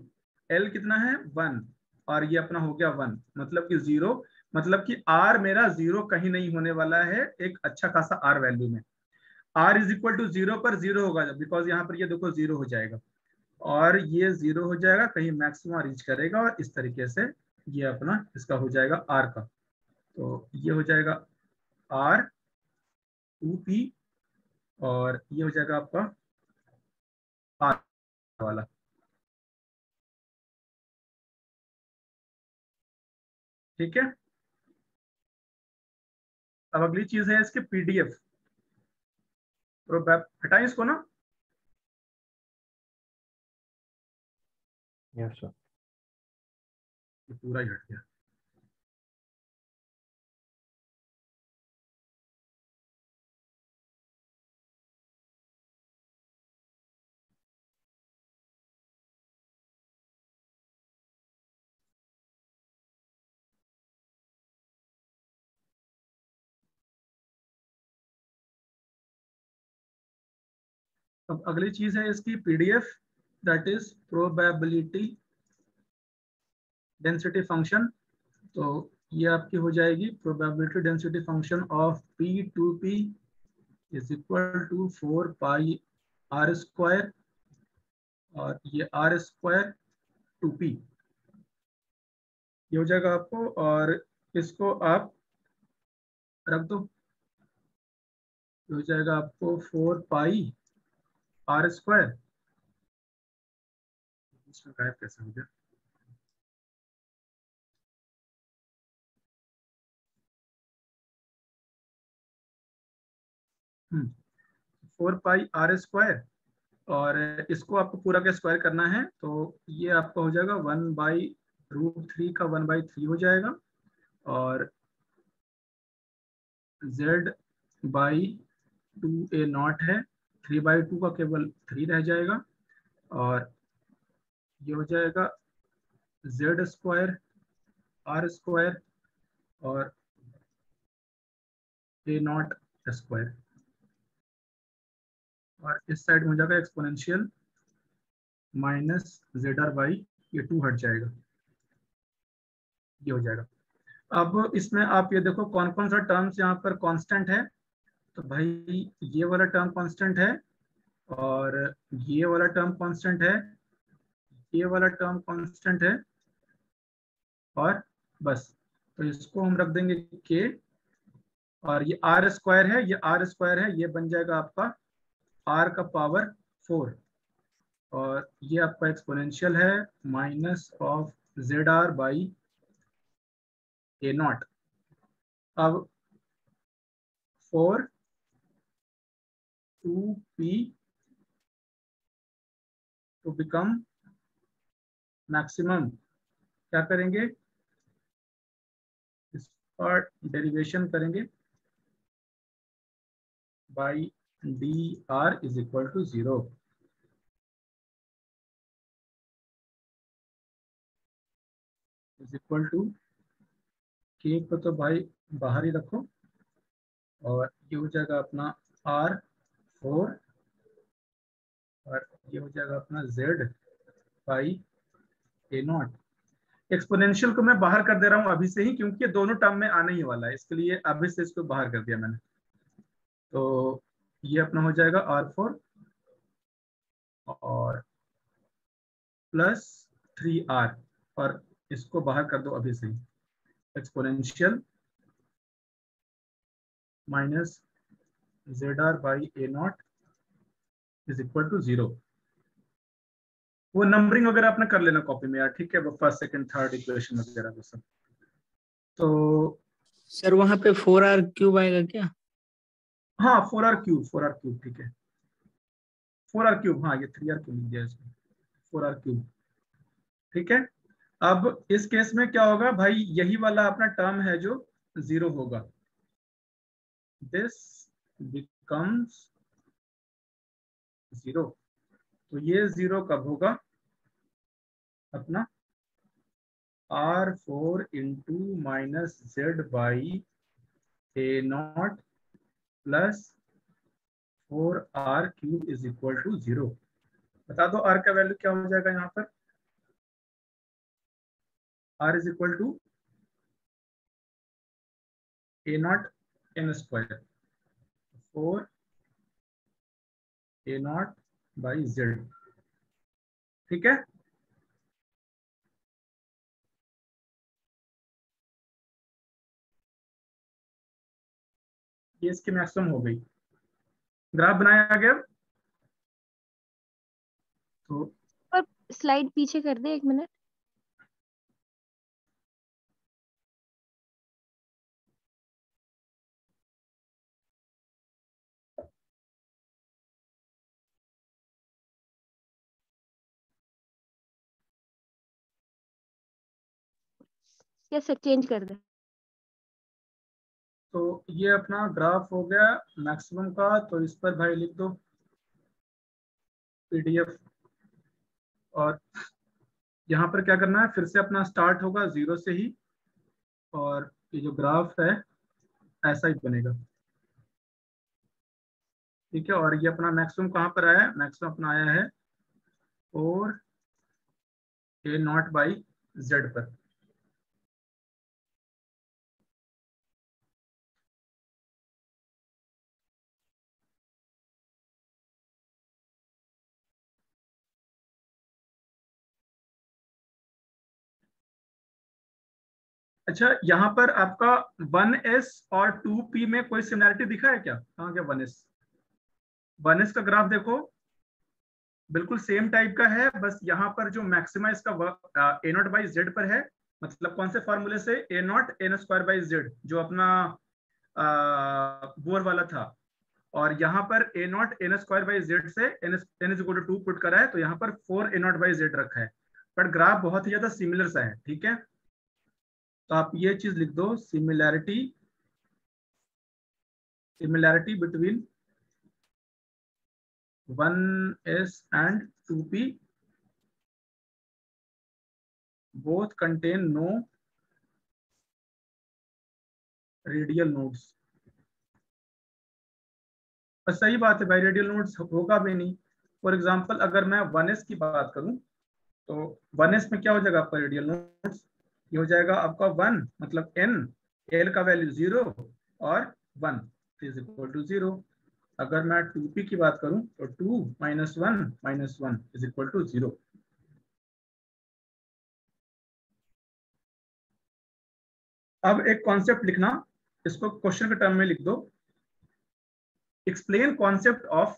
Speaker 1: l कितना है 1, और ये अपना हो गया 1, मतलब कि 0, मतलब कि r मेरा 0 कहीं नहीं होने वाला है, एक अच्छा खासा r वैल्यू में। r इज इक्वल टू 0 पर 0 होगा, बिकॉज यहाँ पर ये देखो 0 हो जाएगा, और ये 0 हो जाएगा, कहीं मैक्सिमम रीच करेगा, और इस तरीके से ये अपना इसका हो जाएगा r का, तो ये हो जाएगा r 2p, और ये हो जाएगा आपका r वाला। ठीक है, अब अगली चीज है इसके पीडीएफ, तो हटाएं इसको ना।
Speaker 5: Yes sir.
Speaker 1: ये पूरा ही हट गया। अब अगली चीज है इसकी PDF, that is probability density function. तो ये आपकी हो जाएगी probability density function of p2p is equal to 4 pi r square, और ये r स्क्वायर 2p, ये हो जाएगा आपको, और इसको आप रख दो, ये हो जाएगा आपको 4 पाई r स्क्वायर, इसमें गायब कैसे हो गया, हम्म 4 पाई r स्क्वायर, और इसको आपको पूरा का स्क्वायर करना है, तो ये आपका हो जाएगा 1/√3 का 1/3 हो जाएगा, और z/2a0 है, 3/2 का केवल 3 रह जाएगा, और ये हो जाएगा z स्क्वायर r स्क्वायर और a0 स्क्वायर, और इस साइड में हो जाएगा एक्सपोनेंशियल माइनस zr/, ये 2 हट जाएगा, ये हो जाएगा। अब इसमें आप ये देखो कौन कौन सा टर्म्स यहाँ पर कांस्टेंट है, तो भाई ये वाला टर्म कांस्टेंट है, और ये वाला टर्म कांस्टेंट है, ये वाला टर्म कांस्टेंट है, और बस, तो इसको हम रख देंगे k, और ये r स्क्वायर है, ये r स्क्वायर है, ये बन जाएगा आपका r का पावर 4, और ये आपका एक्सपोनेंशियल है माइनस ऑफ zr/a0। अब 4 2p टू बिकम मैक्सिमम, क्या करेंगे, इस पर डेरिवेशन करेंगे by dr is equal to 0, is equal to k को तो भाई बाहर ही रखो, और ये हो जाएगा अपना R4 और ये हो जाएगा अपना Z बाई A0। एक्सपोनेंशियल को मैं बाहर कर दे रहा हूं अभी से ही, क्योंकि ये दोनों टर्म में आने ही वाला है, इसके लिए अभी से इसको बाहर कर दिया मैंने। तो ये अपना हो जाएगा R4 और प्लस 3R, और इसको बाहर कर दो अभी से ही। Exponential minus ZR by A0 is equal to 0। वो नंबरिंग वगैरह आपने कर लेना कॉपी में यार, ठीक है, वो फर्स्ट सेकंड थर्ड इक्वेशन वगैरह वो सब। तो
Speaker 6: सर वहां पे 4R³ आएगा क्या?
Speaker 1: हाँ 4R³ ठीक है, 4R³, हाँ ये 3R क्यों लिख दिया इसमें, 4R³, ठीक है। अब इस केस में क्या होगा भाई, यही वाला अपना टर्म है जो 0 होगा, दिस बिकम्स 0। तो ये 0 कब होगा, अपना R4 into minus Z by A0 plus 4R³ is equal to 0। बता दो R का वैल्यू क्या हो जाएगा यहाँ पर, R is equal to A0 n square 4 A0 by Z, ठीक है। ये इसकी मैक्सिमम हो गई। ग्राफ बनाया गया, तो
Speaker 2: पर स्लाइड पीछे कर दे 1 मिनट। यस सर, चेंज कर दे।
Speaker 1: तो ये अपना ग्राफ हो गया मैक्सिमम का, तो इस पर भाई लिख दो PDF, और यहाँ पर क्या करना है, फिर से अपना स्टार्ट होगा 0 से ही, और ये जो ग्राफ है ऐसा ही बनेगा, ठीक है। और ये अपना मैक्सिमम कहाँ पर आया है, मैक्सिमम अपना आया है 4 A0 बाई Z पर। अच्छा, यहाँ पर आपका 1s और 2p में कोई सिमिलरिटी दिखा है क्या, कहाँ गया 1s? 1s का ग्राफ देखो, बिल्कुल सेम टाइप का है, बस यहाँ पर जो मैक्सिमा इसका A0 बाई Z पर है, मतलब कौन से फॉर्मूले से, A0 n square by Z जो अपना बोर वाला था, और यहाँ पर A0 n square by Z से n is equal to 2 put करा है, तो यहाँ पर 4 A0 बाई Z रखा है, पर ग्राफ बहुत ही ज्यादा सिमिलर सा है, ठीक है। तो आप ये चीज लिख दो, similarity between 1s and 2p both contain no radial nodes. सही बात है भाई, रेडियल नोड्स होगा भी नहीं। फॉर एग्जांपल अगर मैं 1s की बात करूं, तो 1s में क्या हो जाएगा आपका रेडियल नोड्स, ये हो जाएगा आपका 1, मतलब n, l का वैल्यू 0 और 1 इज इक्वल टू 0। अगर मैं 2p की बात करूं, तो 2 माइनस 1 इज इक्वल टू 0। अब एक कॉन्सेप्ट लिखना, इसको क्वेश्चन के टर्म में लिख दो, एक्सप्लेन कॉन्सेप्ट ऑफ,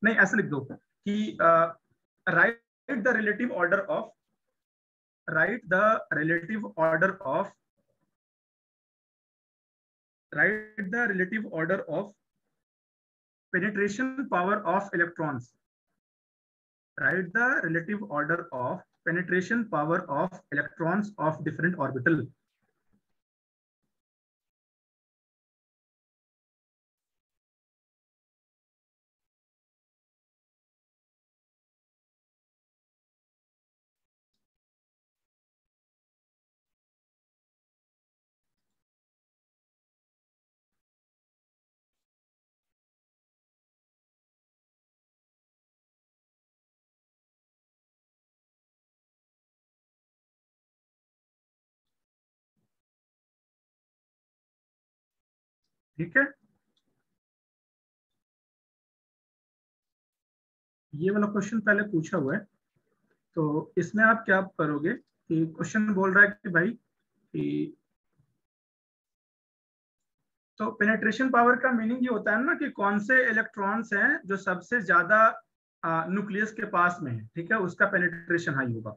Speaker 1: नहीं ऐसे लिख दो कि right the relative order of, right the relative order of, right the relative order of penetration power of electrons, write the relative order of penetration power of electrons of different orbital। ठीक है, ये वाला question पहले पूछा हुआ है। तो इसमें आप क्या करोगे कि क्वेश्चन बोल रहा है कि भाई कि तो पेनिट्रेशन पावर का मीनिंग ये होता है ना कि कौन से इलेक्ट्रॉन्स हैं जो सबसे ज्यादा न्यूक्लियस के पास में है, ठीक है, उसका पेनिट्रेशन हाई होगा।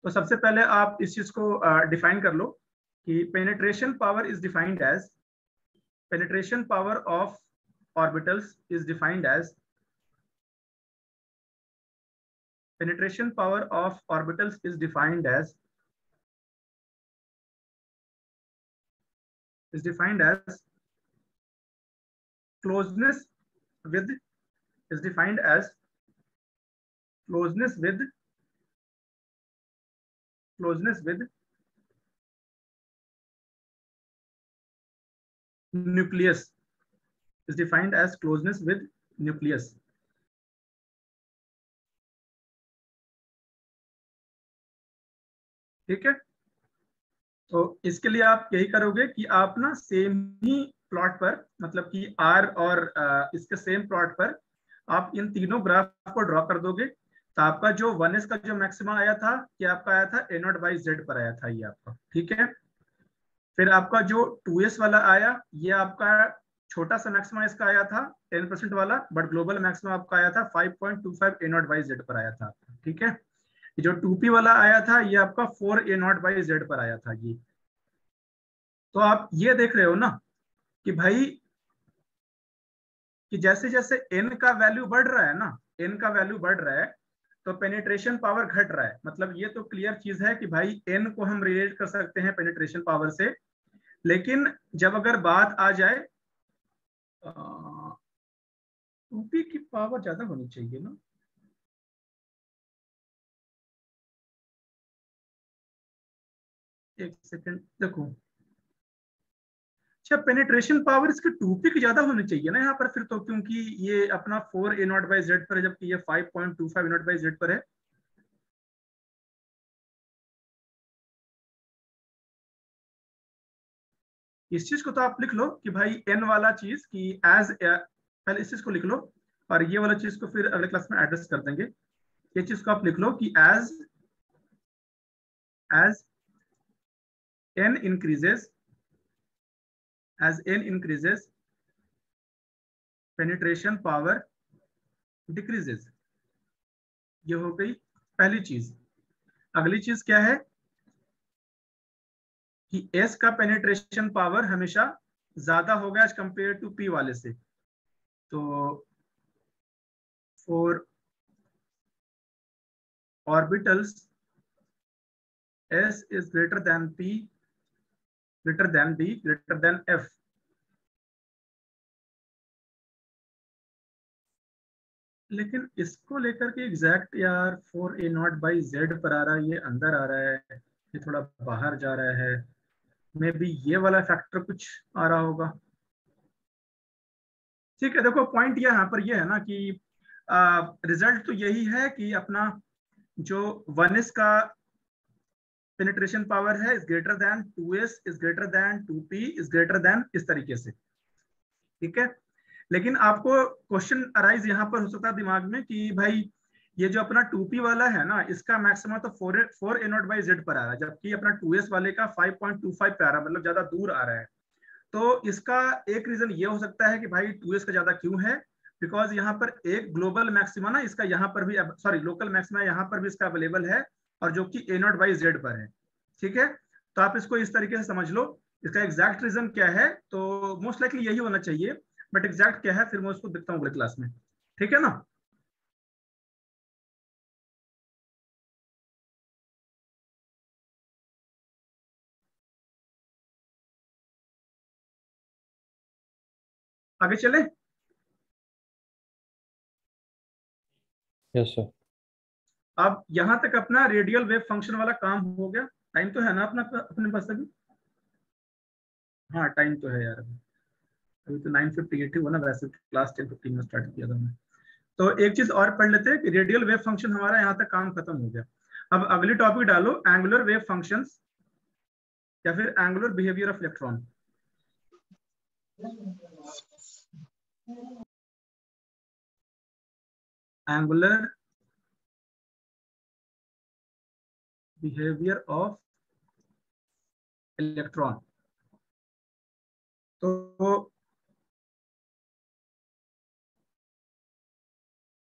Speaker 1: तो सबसे पहले आप इस चीज को डिफाइन कर लो कि penetration power is defined as penetration power of orbitals is defined as penetration power of orbitals is defined as closeness with is defined as closeness with nucleus is defined as closeness with nucleus। ठीक है, तो इसके लिए आप यही करोगे कि आप ना सेम ही प्लॉट पर, मतलब कि आर और इसके सेम प्लॉट पर आप इन तीनों ग्राफ को ड्रॉ कर दोगे। तो आपका जो 1s का जो मैक्सिमा आया था, ये आपका आया था a0/z पर आया था ये आपका, ठीक है। फिर आपका जो 2s वाला आया, ये आपका छोटा सा मैक्सिमा इसका आया था 10% वाला, बट ग्लोबल मैक्सिमा आपका आया था 5.25 a0/z पर आया था, ठीक है। जो 2p वाला आया था, ये आपका 4 a0/z पर आया था ये। तो आप ये देख रहे हो ना कि भाई कि जैसे जैसे n का वैल्यू बढ़ रहा है ना, n का वैल्यू बढ़ रहा है तो पेनिट्रेशन पावर घट रहा है। मतलब ये तो क्लियर चीज है कि भाई n को हम रिलेट कर सकते हैं पेनिट्रेशन पावर से, लेकिन जब अगर बात आ जाए 2p की पावर ज्यादा होनी चाहिए ना, एक सेकंड देखो। अच्छा, पेनिट्रेशन पावर इसके 2p की ज्यादा होनी चाहिए ना यहाँ पर फिर तो, क्योंकि ये अपना 4 a0/z पर है जबकि ये 5.25 a0/z पर है। इस चीज को तो आप लिख लो कि भाई n वाला चीज की एज, पहले इस चीज को लिख लो और ये वाला चीज को फिर अगले क्लास में एड्रेस कर देंगे। ये चीज को आप लिख लो कि as n increases, penetration power decreases। ये हो गई पहली चीज। अगली चीज क्या है कि S का पेनिट्रेशन पावर हमेशा ज्यादा होगा एज कंपेयर टू P वाले से। तो for orbitals S is greater than P, greater than B, greater than F। लेकिन इसको लेकर के एग्जैक्ट यार 4 a0/z पर आ रहा है, ये अंदर आ रहा है, ये थोड़ा बाहर जा रहा है, मे बी ये वाला फैक्टर कुछ आ रहा होगा। ठीक है, देखो पॉइंट ये यहाँ पर ये है ना कि रिजल्ट तो यही है कि अपना जो 1s का पेनिट्रेशन पावर है is greater than 2s is greater than 2p is greater than, इस तरीके से, ठीक है। लेकिन आपको क्वेश्चन अराइज यहाँ पर हो सकता है दिमाग में कि भाई ये जो अपना 2p वाला है ना, इसका मैक्सिमम तो 4 a0/z पर आ रहा है, जबकि अपना 2s वाले का 5.25 पे आ रहा है, मतलब ज्यादा दूर आ रहा है। तो इसका एक रीजन ये हो सकता है कि भाई 2s का ज्यादा क्यों है, बिकॉज यहाँ पर एक ग्लोबल मैक्सिमा ना इसका यहाँ पर भी, सॉरी लोकल मैक्सिमा यहाँ पर भी इसका अवेलेबल है, और जो कि a0/z पर है, ठीक है। तो आप इसको इस तरीके से समझ लो। इसका एग्जैक्ट रीजन क्या है, तो मोस्ट लाइकली यही होना चाहिए, बट एग्जैक्ट क्या है फिर मैं उसको देखता हूँ अगले क्लास में, ठीक है ना। आगे चले।
Speaker 3: Yes sir.
Speaker 1: अब यहां तक अपना रेडियल वेव फंक्शन वाला काम हो गया। टाइम तो है ना अपना अपने पास अभी? हाँ टाइम तो है यार, अभी तो 9:58 हुआ ना, वैसे क्लास 10:15 में स्टार्ट किया था मैं। तो एक चीज और पढ़ लेते हैं कि रेडियल वेव फंक्शन हमारा यहाँ तक काम खत्म हो गया। अब अगली टॉपिक डालो, एंगुलर वेव फंक्शंस या फिर angular behaviour of electron. Angular behaviour of electron. तो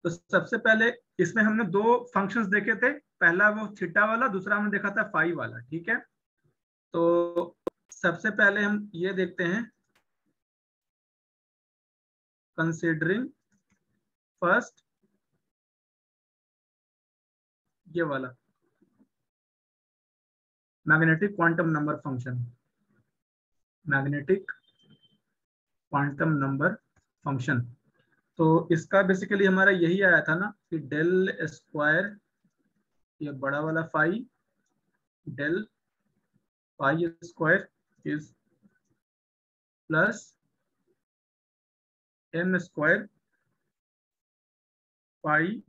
Speaker 1: सबसे पहले इसमें हमने दो फंक्शंस देखे थे, पहला वो थीटा वाला, दूसरा हमने देखा था फाई वाला, ठीक है। तो सबसे पहले हम ये देखते हैं, कंसीडरिंग फर्स्ट ये वाला magnetic quantum number function, magnetic quantum number function. तो इसका बेसिकली हमारा यही आया था ना कि डेल स्क्वायर, ये बड़ा वाला phi, del phi square is plus M square phi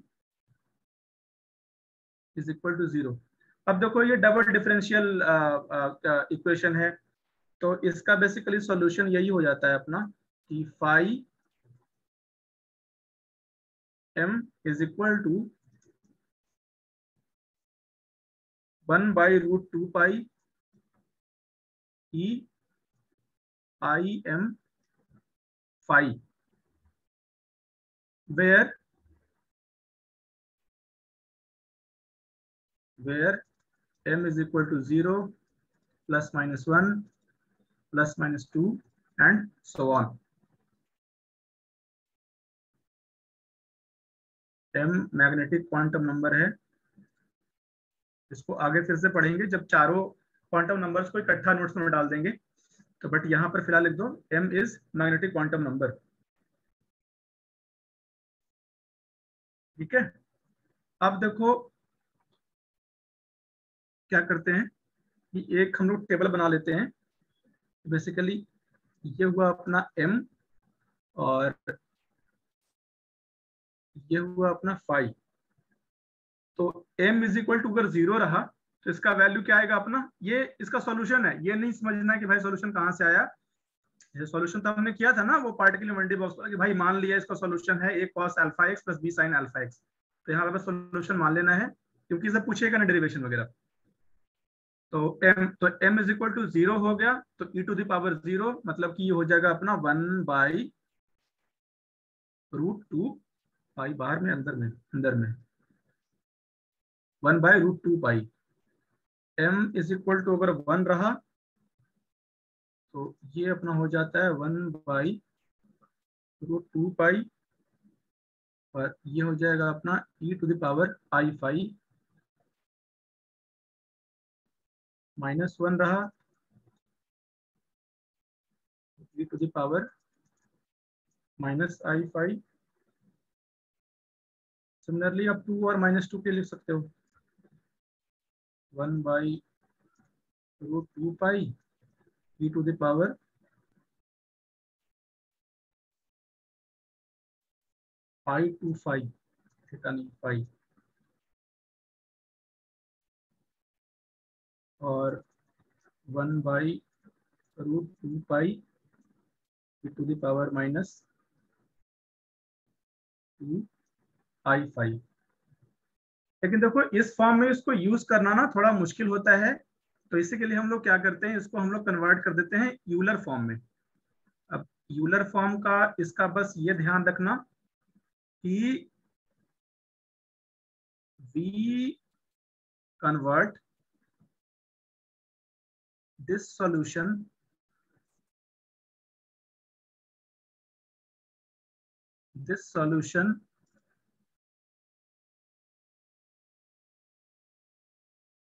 Speaker 1: is equal to 0। अब देखो ये डबल डिफरेंशियल इक्वेशन है, तो इसका बेसिकली सॉल्यूशन यही हो जाता है अपना कि phi m is equal to 1/√2 pi e I m phi, where m is equal to 0, plus minus 1, plus minus 2 and so on. m magnetic quantum number है, इसको आगे फिर से पढ़ेंगे जब चारों क्वांटम नंबर्स को इकट्ठा नोट्स में डाल देंगे। तो बट यहां पर फिलहाल लिख दो m is magnetic quantum number, ठीक है। अब देखो क्या करते हैं कि एक हम लोग टेबल बना लेते हैं। बेसिकली ये हुआ अपना m और ये हुआ अपना फाई। तो m इज इक्वल टू अगर 0 रहा तो इसका वैल्यू क्या आएगा अपना, ये इसका सॉल्यूशन है। ये नहीं समझना कि भाई सॉल्यूशन कहाँ से आया, ये सॉल्यूशन तो हमने किया था ना वो पार्टिकल वनडी बॉक्स का कि भाई मान लिया इसका सॉल्यूशन है a cos alpha x plus b sin alpha x। तो यहाँ पर सॉल्यूशन मान लेना है क्योंकि इसे पूछेगा ना डेरिवेशन वगैरह। तो m इज इक्वल टू 0 हो गया, तो e टू द पावर 0 मतलब कि ये हो जाएगा अपना 1/√2 पाई, बाहर में अंदर में 1/√2 पाई। m इज इक्वल टू अगर 1 रहा तो ये अपना हो जाता है 1/√2 पाई और ये हो जाएगा अपना e to the power i phi, minus 1 रहा e to the power minus i phi. Similarly आप 2 और -2 के लिख सकते हो, 1/√2 pi e to the power pi two phi, theta नहीं फाई, और 1/√2 pi e to the power -2 i phi. लेकिन देखो इस फॉर्म में इसको यूज करना ना थोड़ा मुश्किल होता है, तो इसी के लिए हम लोग क्या करते हैं, इसको हम लोग कन्वर्ट कर देते हैं यूलर फॉर्म में। अब यूलर फॉर्म का इसका बस ये ध्यान रखना कि we convert this solution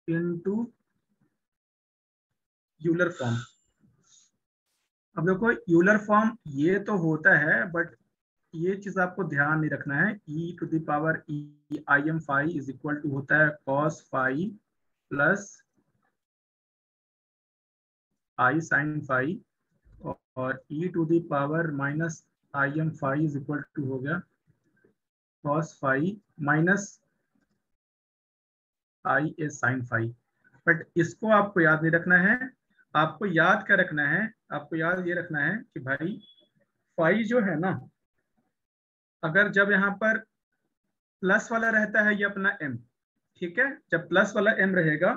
Speaker 1: into Euler form. अब देखो यूलर फॉर्म ये तो होता है, बट ये चीज आपको ध्यान नहीं रखना है। e to the power i m phi is equal to होता है cos phi plus i sin phi, और e to the power minus i m phi is equal to हो गया cos phi minus i a sin phi. But इसको आपको याद नहीं रखना है, आपको याद क्या रखना है, आपको याद ये रखना है कि भाई फाई जो है ना, अगर जब यहाँ पर प्लस वाला रहता है ये अपना m, ठीक है, जब प्लस वाला m रहेगा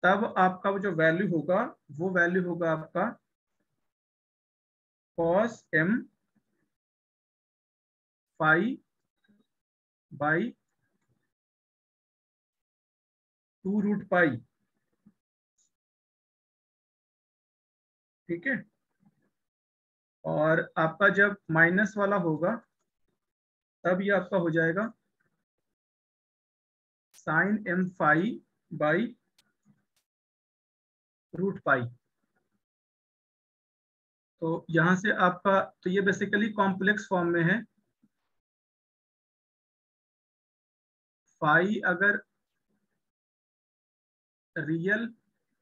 Speaker 1: तब आपका जो वैल्यू होगा वो वैल्यू होगा आपका cos m phi by 2 root pi, ठीक है। और आपका जब माइनस वाला होगा तब ये आपका हो जाएगा sine m phi by root pi. तो यहां से आपका, तो ये बेसिकली कॉम्प्लेक्स फॉर्म में है। फाई अगर रियल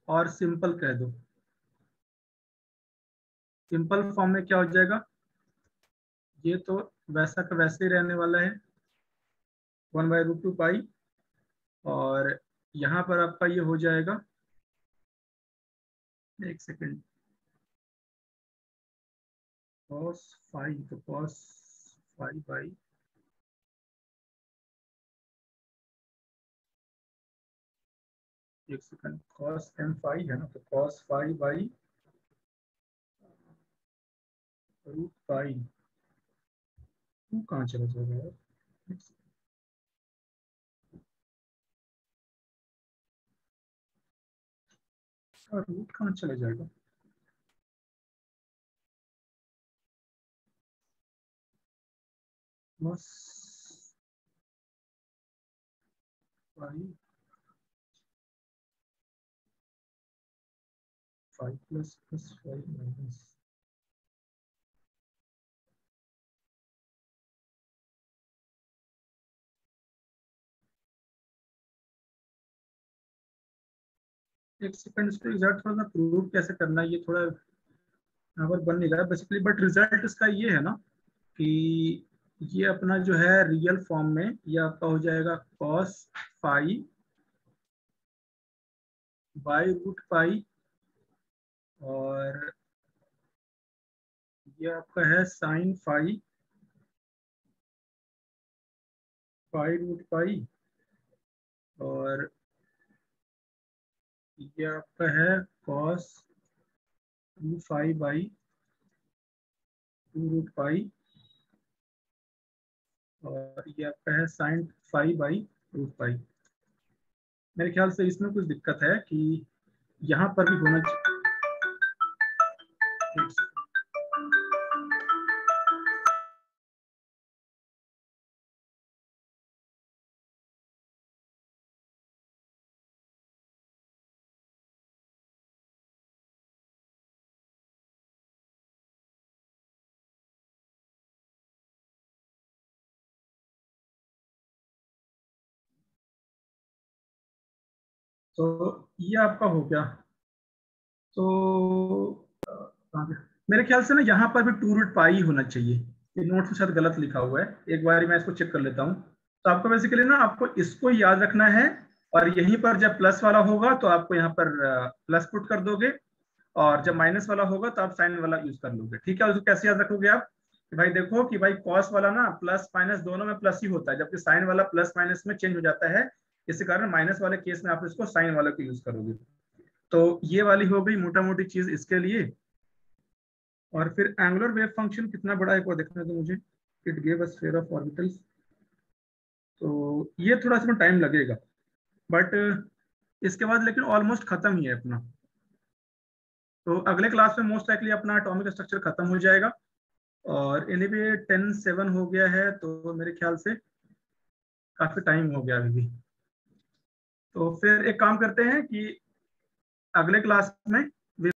Speaker 1: और सिंपल कह दो, सिंपल फॉर्म में क्या हो जाएगा, ये तो वैसा का वैसे ही रहने वाला है 1/√2 पाई, और यहाँ पर आपका ये हो जाएगा, एक सेकेंड, cos फाई, तो cos फाई बाई, एक सेकेंड, cos m फाई है ना, तो cos phi by root pi, तू कहाँ चला जाएगा यार, रूट कहाँ चला जाएगा, बस फाई 5 प्लस प्लस 5 माइनस, एक सेकंड, इसको एग्जैक्ट थोड़ा सा प्रूव कैसे करना है ये थोड़ा यहाँ पर बन नहीं रहा है बेसिकली, बट रिजल्ट इसका ये है ना कि ये अपना जो है रियल फॉर्म में ये आपका हो जाएगा cos phi by root pi, और ये आपका है sine phi pi root pi, और ये आपका है cos 2 phi by 2 root pi, और ये आपका है sine phi by root pi. मेरे ख्याल से इसमें कुछ दिक्कत है कि यहाँ पर भी होना चाहिए, तो ये आपका हो गया। तो मेरे ख्याल से ना यहाँ पर भी 2 रूट पाई होना चाहिए, ये नोट में शायद गलत लिखा हुआ है, एक बार मैं इसको चेक कर लेता हूँ। तो आपको बेसिकली ना आपको इसको याद रखना है, और यहीं पर जब प्लस वाला होगा तो आपको यहाँ पर प्लस पुट कर दोगे, और जब माइनस वाला होगा तो आप साइन वाला यूज कर लोगे, ठीक है। उसको कैसे याद रखोगे आप कि भाई देखो कि भाई कॉस वाला ना प्लस माइनस दोनों में प्लस ही होता है, जबकि साइन वाला प्लस माइनस में चेंज हो जाता है, इसी कारण माइनस वाले केस में आप इसको साइन वाला को यूज करोगे। तो ये वाली हो गई मोटा मोटी चीज इसके लिए। और फिर एंगुलर वेव फंक्शन कितना बड़ा है, एक बार देखने दो मुझे, it give a sphere of orbitals, तो ये थोड़ा इसमें टाइम लगेगा, बट इसके बाद लेकिन ऑलमोस्ट खत्म ही है अपना। तो अगले क्लास में मोस्ट लाइकली अपना एटॉमिक स्ट्रक्चर खत्म हो जाएगा, और इन्हें भी 10:07 हो गया है, तो मेरे ख्याल से काफी टाइम हो गया अभी भी। तो फिर एक काम करते हैं कि अगले क्लास में